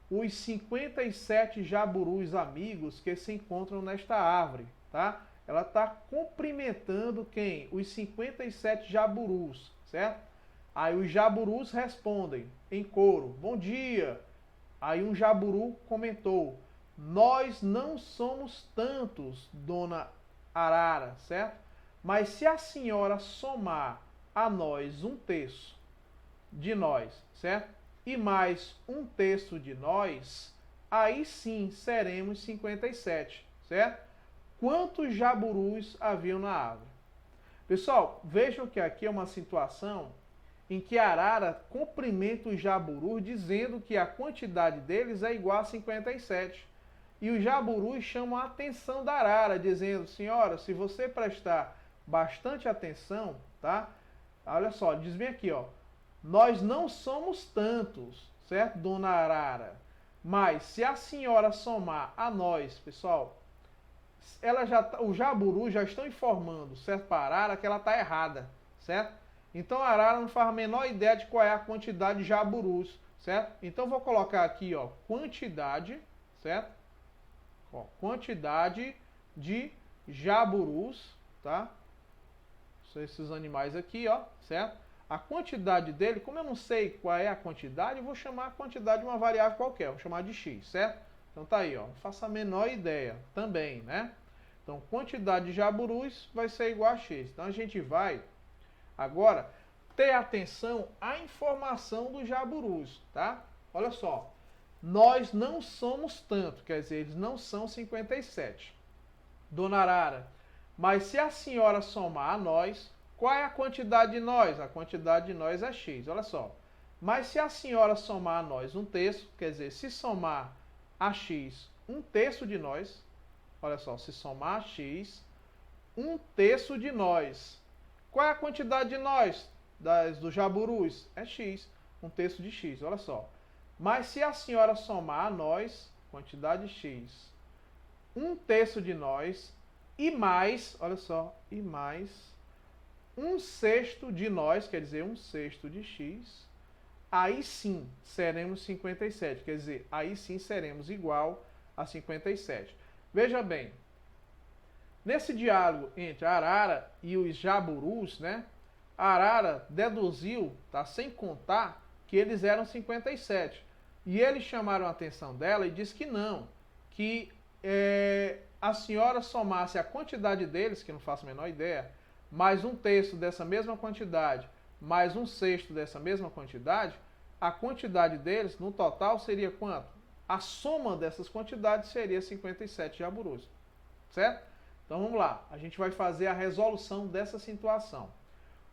Speaker 1: os 57 jaburus amigos que se encontram nesta árvore, tá? Ela está cumprimentando quem? Os 57 jaburus, certo? Aí os jaburus respondem em coro, bom dia. Aí um jaburu comentou, nós não somos tantos, dona arara, certo? Mas se a senhora somar a nós um terço de nós, certo? E mais um terço de nós, aí sim seremos 57, certo? Quantos jaburus haviam na árvore? Pessoal, vejam que aqui é uma situação em que a arara cumprimenta os jaburus dizendo que a quantidade deles é igual a 57. E os jaburus chamam a atenção da arara, dizendo, senhora, se você prestar bastante atenção, tá? Olha só, diz bem aqui, ó. Nós não somos tantos, certo, dona arara? Mas se a senhora somar a nós, pessoal, os jaburus já estão informando, certo, para a arara que ela está errada, certo? Então a arara não faz a menor ideia de qual é a quantidade de jaburus, certo? Então vou colocar aqui, ó, quantidade, certo? Ó, quantidade de jaburus, tá? São esses animais aqui, ó, certo? A quantidade dele, como eu não sei qual é a quantidade, eu vou chamar a quantidade de uma variável qualquer, vou chamar de x, certo? Então tá aí, ó, não faço a menor ideia também, né? Então quantidade de jaburus vai ser igual a x. Então a gente vai agora ter atenção à informação dos jaburus, tá? Olha só, nós não somos tanto, quer dizer, eles não são 57. Dona Arara, mas se a senhora somar a nós, qual é a quantidade de nós? A quantidade de nós é x, olha só. Mas se a senhora somar a nós um terço, quer dizer, se somar a x um terço de nós, olha só, se somar a x um terço de nós, qual é a quantidade de nós, dos jaburus? É x, um terço de x, olha só. Mas se a senhora somar a nós, quantidade x, um terço de nós, e mais, olha só, e mais um sexto de nós, quer dizer, um sexto de x, aí sim seremos 57, quer dizer, aí sim seremos igual a 57. Veja bem, nesse diálogo entre a arara e os jaburus, né, a arara deduziu, tá, sem contar, que eles eram 57. E eles chamaram a atenção dela e disse que não, que a senhora somasse a quantidade deles, que não faço a menor ideia, mais um terço dessa mesma quantidade, mais um sexto dessa mesma quantidade, a quantidade deles, no total, seria quanto? A soma dessas quantidades seria 57 jaburus, certo? Então vamos lá, a gente vai fazer a resolução dessa situação.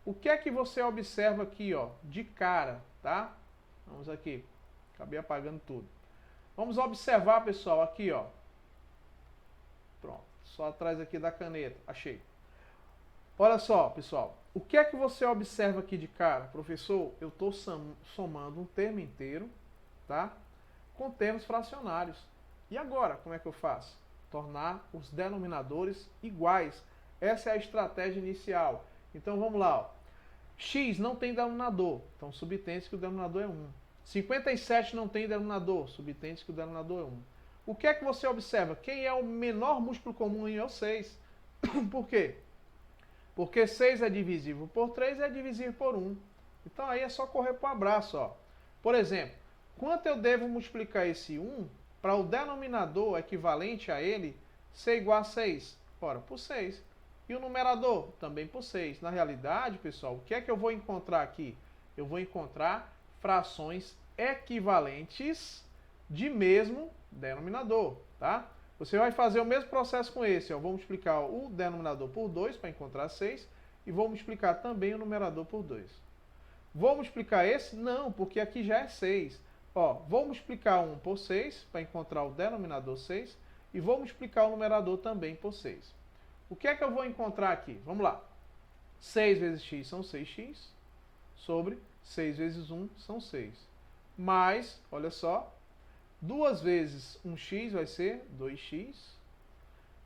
Speaker 1: O que é que você observa aqui, ó, de cara, tá? Vamos aqui, acabei apagando tudo. Vamos observar, pessoal, aqui, ó. Pronto, só atrás aqui da caneta, achei. Olha só, pessoal, o que é que você observa aqui de cara? Professor, eu estou somando um termo inteiro, tá? Com termos fracionários. E agora, como é que eu faço? Tornar os denominadores iguais. Essa é a estratégia inicial. Então vamos lá, ó. X não tem denominador, então subtende que o denominador é 1. 57 não tem denominador, subtende que o denominador é 1. O que é que você observa? Quem é o menor múltiplo comum é o 6. Por quê? Porque 6 é divisível por 3 e é divisível por 1. Então aí é só correr para o abraço, ó. Por exemplo, quanto eu devo multiplicar esse 1 para o denominador equivalente a ele ser igual a 6? Ora, por 6. E o numerador? Também por 6. Na realidade, pessoal, o que é que eu vou encontrar aqui? Eu vou encontrar frações equivalentes de mesmo denominador, tá? Você vai fazer o mesmo processo com esse, ó. Vou multiplicar o denominador por 2 para encontrar 6 e vou multiplicar também o numerador por 2. Vou multiplicar esse? Não, porque aqui já é 6. Ó, vou multiplicar 1 por 6 para encontrar o denominador 6 e vou multiplicar o numerador também por 6. O que é que eu vou encontrar aqui? Vamos lá. 6 vezes x são 6x, sobre 6 vezes 1 são 6. Mais, olha só, 2 vezes 1x vai ser 2x,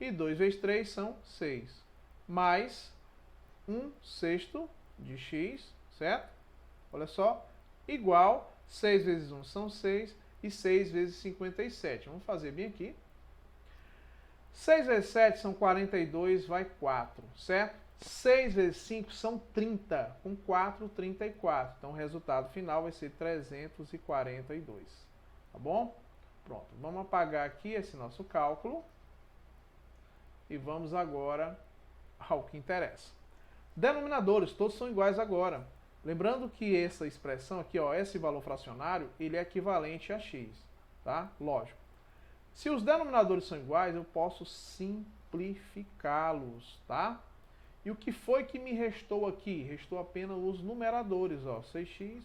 Speaker 1: e 2 vezes 3 são 6. Mais 1 sexto de x, certo? Olha só, igual 6 vezes 1 são 6, e 6 vezes 57. Vamos fazer bem aqui. 6 vezes 7 são 42, vai 4, certo? 6 vezes 5 são 30, com 4, 34. Então o resultado final vai ser 342, tá bom? Pronto, vamos apagar aqui esse nosso cálculo e vamos agora ao que interessa. Denominadores, todos são iguais agora. Lembrando que essa expressão aqui, ó, esse valor fracionário, ele é equivalente a x, tá? Lógico. Se os denominadores são iguais, eu posso simplificá-los, tá? E o que foi que me restou aqui? Restou apenas os numeradores, ó, 6x,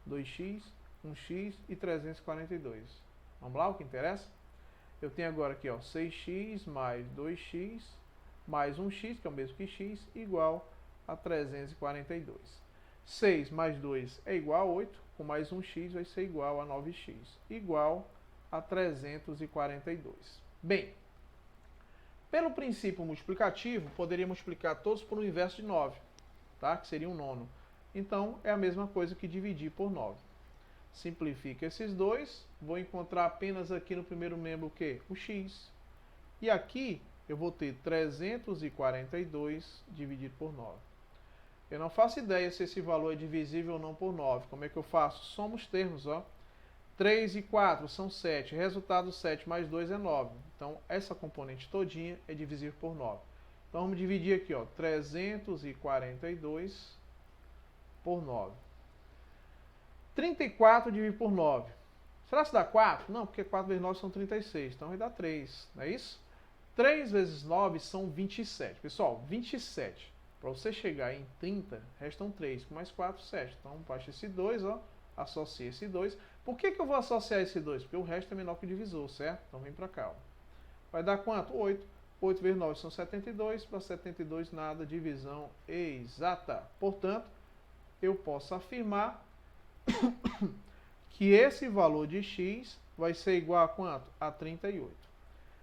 Speaker 1: 2x, 1x e 342. Vamos lá, o que interessa? Eu tenho agora aqui, ó, 6x mais 2x mais 1x, que é o mesmo que x, igual a 342. 6 mais 2 é igual a 8, com mais 1x vai ser igual a 9x, igual a 342. Bem, pelo princípio multiplicativo, poderia multiplicar todos por um inverso de 9, tá? Que seria um nono. Então, é a mesma coisa que dividir por 9. Simplifica esses dois, vou encontrar apenas aqui no primeiro membro o quê? O x. E aqui eu vou ter 342 dividido por 9. Eu não faço ideia se esse valor é divisível ou não por 9. Como é que eu faço? Somo os termos, ó. 3 e 4 são 7. Resultado 7 mais 2 é 9. Então, essa componente todinha é divisível por 9. Então, vamos dividir aqui, ó, 342 por 9. 34 dividido por 9. Será que dá 4? Não, porque 4 vezes 9 são 36. Então, vai dar 3. Não é isso? 3 vezes 9 são 27. Pessoal, 27. Para você chegar em 30, restam 3. Com mais 4, 7. Então, baixa esse 2, ó. Associa esse 2. Por que eu vou associar esse 2? Porque o resto é menor que o divisor, certo? Então, vem para cá, ó. Vai dar quanto? 8. 8 vezes 9 são 72. Para 72, nada. Divisão exata. Portanto, eu posso afirmar que esse valor de x vai ser igual a quanto? A 38.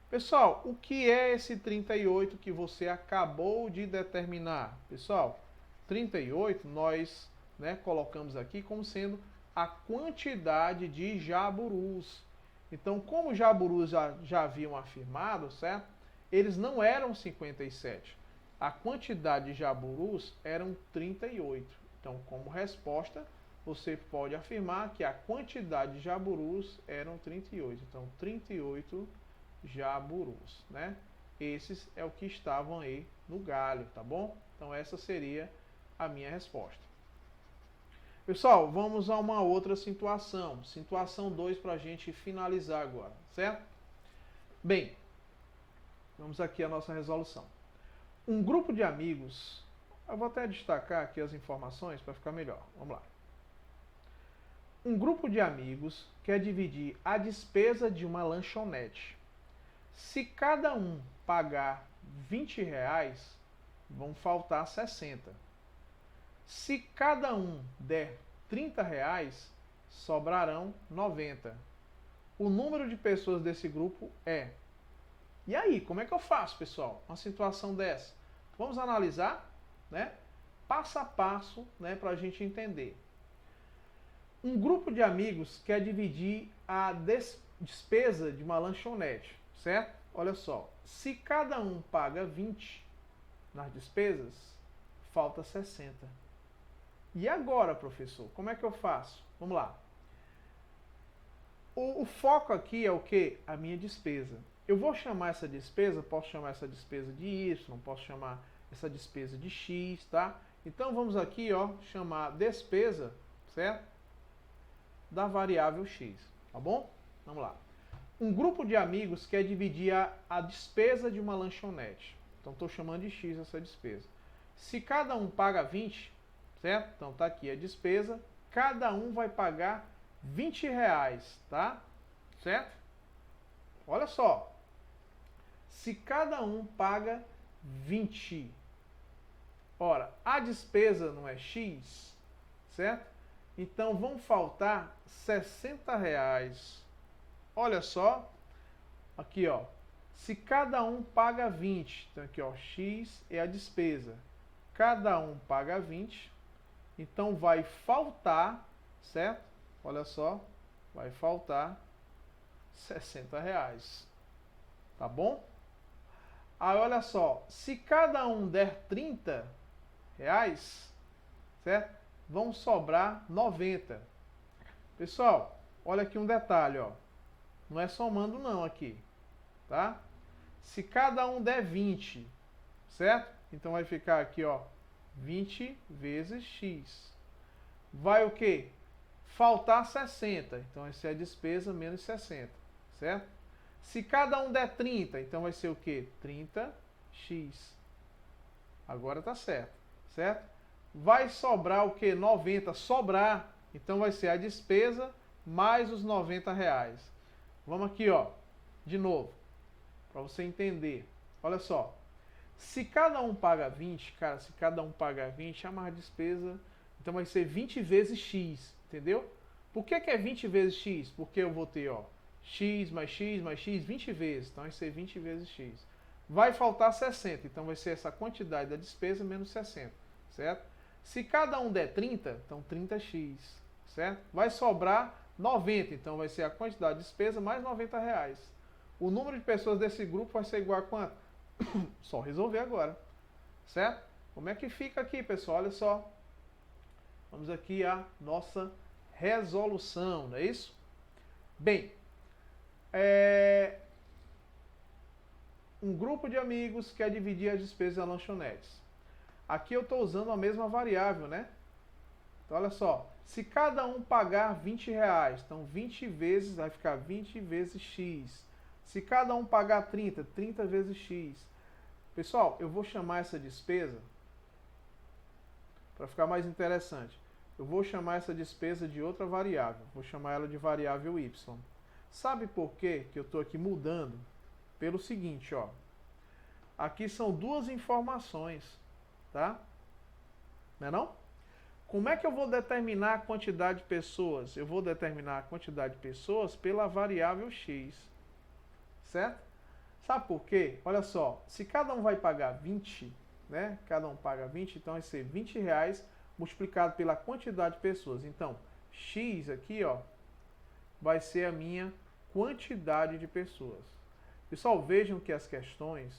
Speaker 1: Pessoal, o que é esse 38 que você acabou de determinar? Pessoal, 38 nós, né, colocamos aqui como sendo a quantidade de jaburus. Então, como os jaburus já haviam afirmado, certo? Eles não eram 57. A quantidade de jaburus eram 38. Então, como resposta, você pode afirmar que a quantidade de jaburus eram 38. Então, 38 jaburus, né? Esses é o que estavam aí no galho, tá bom? Então, essa seria a minha resposta. Pessoal, vamos a uma outra situação. Situação 2 para a gente finalizar agora, certo? Bem, vamos aqui à nossa resolução. Um grupo de amigos, eu vou até destacar aqui as informações para ficar melhor. Vamos lá. Um grupo de amigos quer dividir a despesa de uma lanchonete. Se cada um pagar R$20, vão faltar 60. Se cada um der R$30, sobrarão 90. O número de pessoas desse grupo é... E aí, como é que eu faço, pessoal? Uma situação dessa. Vamos analisar, né? Passo a passo, né, para a gente entender. Um grupo de amigos quer dividir a despesa de uma lanchonete, certo? Olha só, se cada um paga 20 nas despesas, falta 60. E agora, professor, como é que eu faço? Vamos lá. O foco aqui é o quê? A minha despesa. Eu vou chamar essa despesa, posso chamar essa despesa de Y, posso chamar essa despesa de X, tá? Então vamos aqui, ó, chamar despesa, certo? Da variável X, tá bom? Vamos lá. Um grupo de amigos quer dividir a despesa de uma lanchonete. Então estou chamando de X essa despesa. Se cada um paga 20, certo? Então tá aqui a despesa, cada um vai pagar R$20, tá? Certo? Olha só. Se cada um paga 20, ora, a despesa não é X, certo? Então vão faltar R$60. Olha só, aqui ó, se cada um paga 20, então aqui ó, X é a despesa, cada um paga 20, então vai faltar, certo? Olha só, vai faltar R$60, tá bom? Aí olha só, se cada um der R$30, certo? Vão sobrar 90. Pessoal, olha aqui um detalhe, ó. Não é somando não aqui, tá? Se cada um der 20, certo? Então vai ficar aqui, ó, 20 vezes X. Vai o quê? Faltar 60. Então vai ser a despesa menos 60, certo? Se cada um der 30, então vai ser o quê? 30x. Agora tá certo, certo? Vai sobrar o quê? 90. Sobrar, então vai ser a despesa mais os R$90. Vamos aqui, ó, de novo, para você entender. Olha só, se cada um paga 20, cara, se cada um paga 20, é mais despesa, então vai ser 20 vezes X, entendeu? Por que é 20 vezes X? Porque eu vou ter, ó, X mais X mais X 20 vezes, então vai ser 20 vezes X. Vai faltar 60, então vai ser essa quantidade da despesa menos 60, certo? Se cada um der 30, então 30x, certo? Vai sobrar 90, então vai ser a quantidade de despesa mais R$90. O número de pessoas desse grupo vai ser igual a quanto? Só resolver agora, certo? Como é que fica aqui, pessoal? Olha só. Vamos aqui à nossa resolução, não é isso? Bem, um grupo de amigos quer dividir as despesas das lanchonetes. Aqui eu estou usando a mesma variável, né? Então, olha só. Se cada um pagar R$20, então 20 vezes, vai ficar 20 vezes X. Se cada um pagar 30, 30 vezes X. Pessoal, eu vou chamar essa despesa, para ficar mais interessante, eu vou chamar essa despesa de outra variável. Vou chamar ela de variável Y. Sabe por quê que eu estou aqui mudando? Pelo seguinte, ó. Aqui são duas informações, tá? Não é não? Como é que eu vou determinar a quantidade de pessoas? Eu vou determinar a quantidade de pessoas pela variável X, certo? Sabe por quê? Olha só, se cada um vai pagar 20, né? Cada um paga 20, então vai ser R$20 multiplicado pela quantidade de pessoas. Então, X aqui, ó, vai ser a minha quantidade de pessoas. Pessoal, vejam que as questões,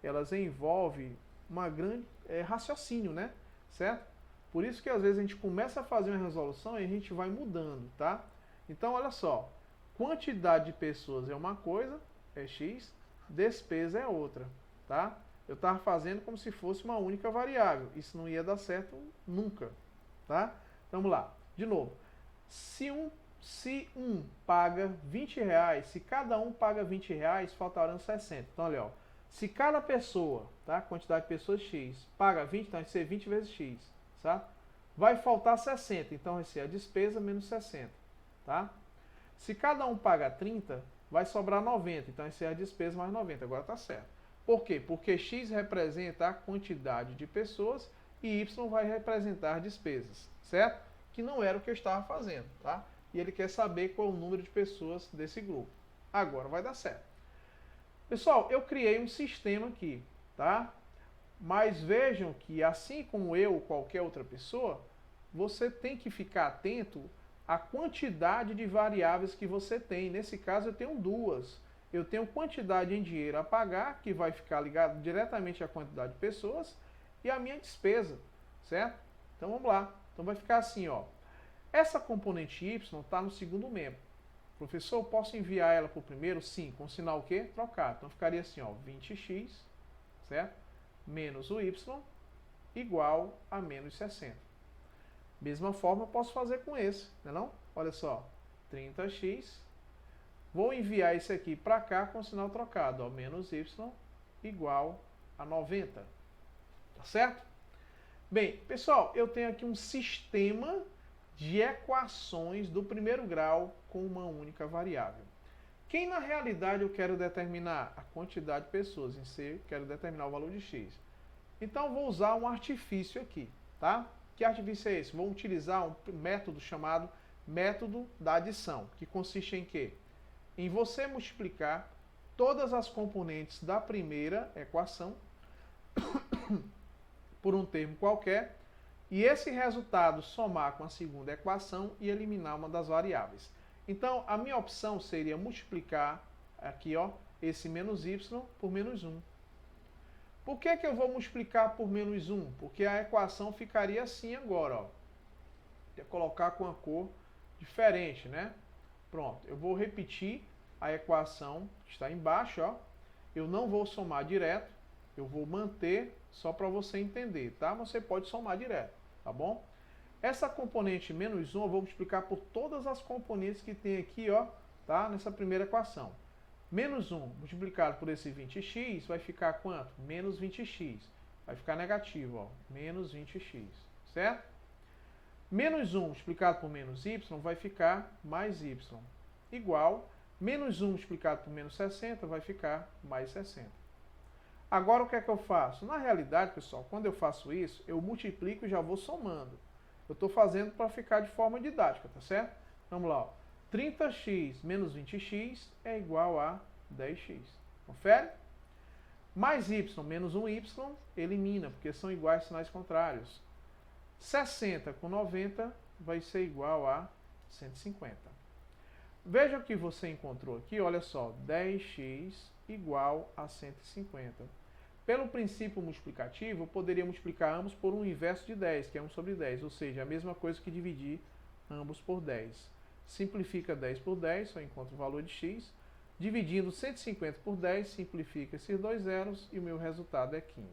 Speaker 1: elas envolvem uma grande raciocínio, né? Certo? Por isso que às vezes a gente começa a fazer uma resolução e a gente vai mudando, tá? Então, olha só, quantidade de pessoas é uma coisa, é X, despesa é outra, tá? Eu estava fazendo como se fosse uma única variável, isso não ia dar certo nunca, tá? Então, vamos lá, de novo. Se um paga R$20, se cada um paga R$20, faltarão 60. Então, olha, ó, se cada pessoa, tá, quantidade de pessoas X, paga 20, então vai ser 20 vezes X, tá? Vai faltar 60, então vai ser a despesa menos 60, tá? Se cada um paga 30, vai sobrar 90, então vai ser a despesa mais 90, agora tá certo. Por quê? Porque X representa a quantidade de pessoas e Y vai representar despesas, certo? Que não era o que eu estava fazendo, tá? E ele quer saber qual é o número de pessoas desse grupo. Agora vai dar certo. Pessoal, eu criei um sistema aqui, tá? Mas vejam que assim como eu ou qualquer outra pessoa, você tem que ficar atento à quantidade de variáveis que você tem. Nesse caso eu tenho duas. Eu tenho quantidade em dinheiro a pagar, que vai ficar ligado diretamente à quantidade de pessoas, e a minha despesa, certo? Então vamos lá. Então vai ficar assim, ó. Essa componente y está no segundo membro. Professor, eu posso enviar ela para o primeiro? Sim, com sinal o quê? Trocado. Então ficaria assim, ó, 20x, certo? Menos o y igual a menos 60. Mesma forma eu posso fazer com esse, não é não? Olha só, 30x. Vou enviar esse aqui para cá com sinal trocado, ó, menos y igual a 90. Tá certo? Bem, pessoal, eu tenho aqui um sistema de equações do primeiro grau com uma única variável. Quem na realidade eu quero determinar? A quantidade de pessoas. Em C, quero determinar o valor de x. Então vou usar um artifício aqui, tá? Que artifício é esse? Vou utilizar um método chamado método da adição, que consiste em quê? Em você multiplicar todas as componentes da primeira equação por um termo qualquer, e esse resultado somar com a segunda equação e eliminar uma das variáveis. Então, a minha opção seria multiplicar aqui, ó, esse menos y por menos 1. Por que eu vou multiplicar por menos 1? Porque a equação ficaria assim agora, ó. Vou colocar com a cor diferente, né? Pronto, eu vou repetir a equação que está embaixo, ó. Eu não vou somar direto, eu vou manter só para você entender, tá? Você pode somar direto, tá bom? Essa componente menos 1 eu vou multiplicar por todas as componentes que tem aqui, ó, tá? Nessa primeira equação. Menos 1 multiplicado por esse 20x vai ficar quanto? Menos 20x. Vai ficar negativo, ó, menos 20x, certo? Menos 1 multiplicado por menos y vai ficar mais y, igual, menos 1 multiplicado por menos 60 vai ficar mais 60. Agora o que é que eu faço? Na realidade, pessoal, quando eu faço isso, eu multiplico e já vou somando. Eu estou fazendo para ficar de forma didática, tá certo? Vamos lá, ó. 30x menos 20x é igual a 10x. Confere? Mais y menos 1y elimina, porque são iguais sinais contrários. 60 com 90 vai ser igual a 150. Veja o que você encontrou aqui, olha só, 10x igual a 150. Pelo princípio multiplicativo, eu poderia multiplicar ambos por um inverso de 10, que é 1 sobre 10, ou seja, a mesma coisa que dividir ambos por 10. Simplifica 10 por 10, só encontro o valor de x. Dividindo 150 por 10, simplifica esses dois zeros e o meu resultado é 15.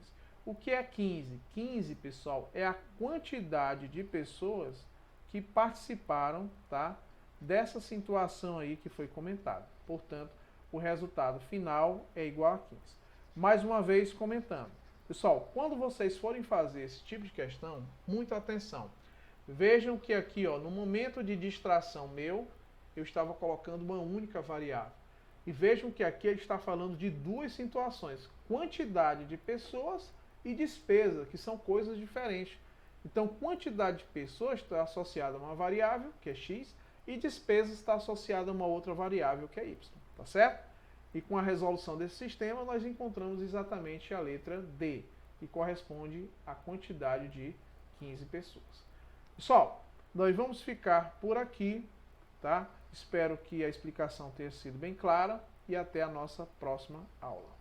Speaker 1: O que é 15? 15, pessoal, é a quantidade de pessoas que participaram, tá, dessa situação aí que foi comentada. Portanto, o resultado final é igual a 15. Mais uma vez comentando. Pessoal, quando vocês forem fazer esse tipo de questão, muita atenção. Vejam que aqui, ó, no momento de distração meu, eu estava colocando uma única variável. E vejam que aqui ele está falando de duas situações. Quantidade de pessoas e despesa, que são coisas diferentes. Então, quantidade de pessoas está associada a uma variável, que é x, e despesa está associada a uma outra variável, que é y. Tá certo? E com a resolução desse sistema, nós encontramos exatamente a letra D, que corresponde à quantidade de 15 pessoas. Pessoal, nós vamos ficar por aqui, tá? Espero que a explicação tenha sido bem clara e até a nossa próxima aula.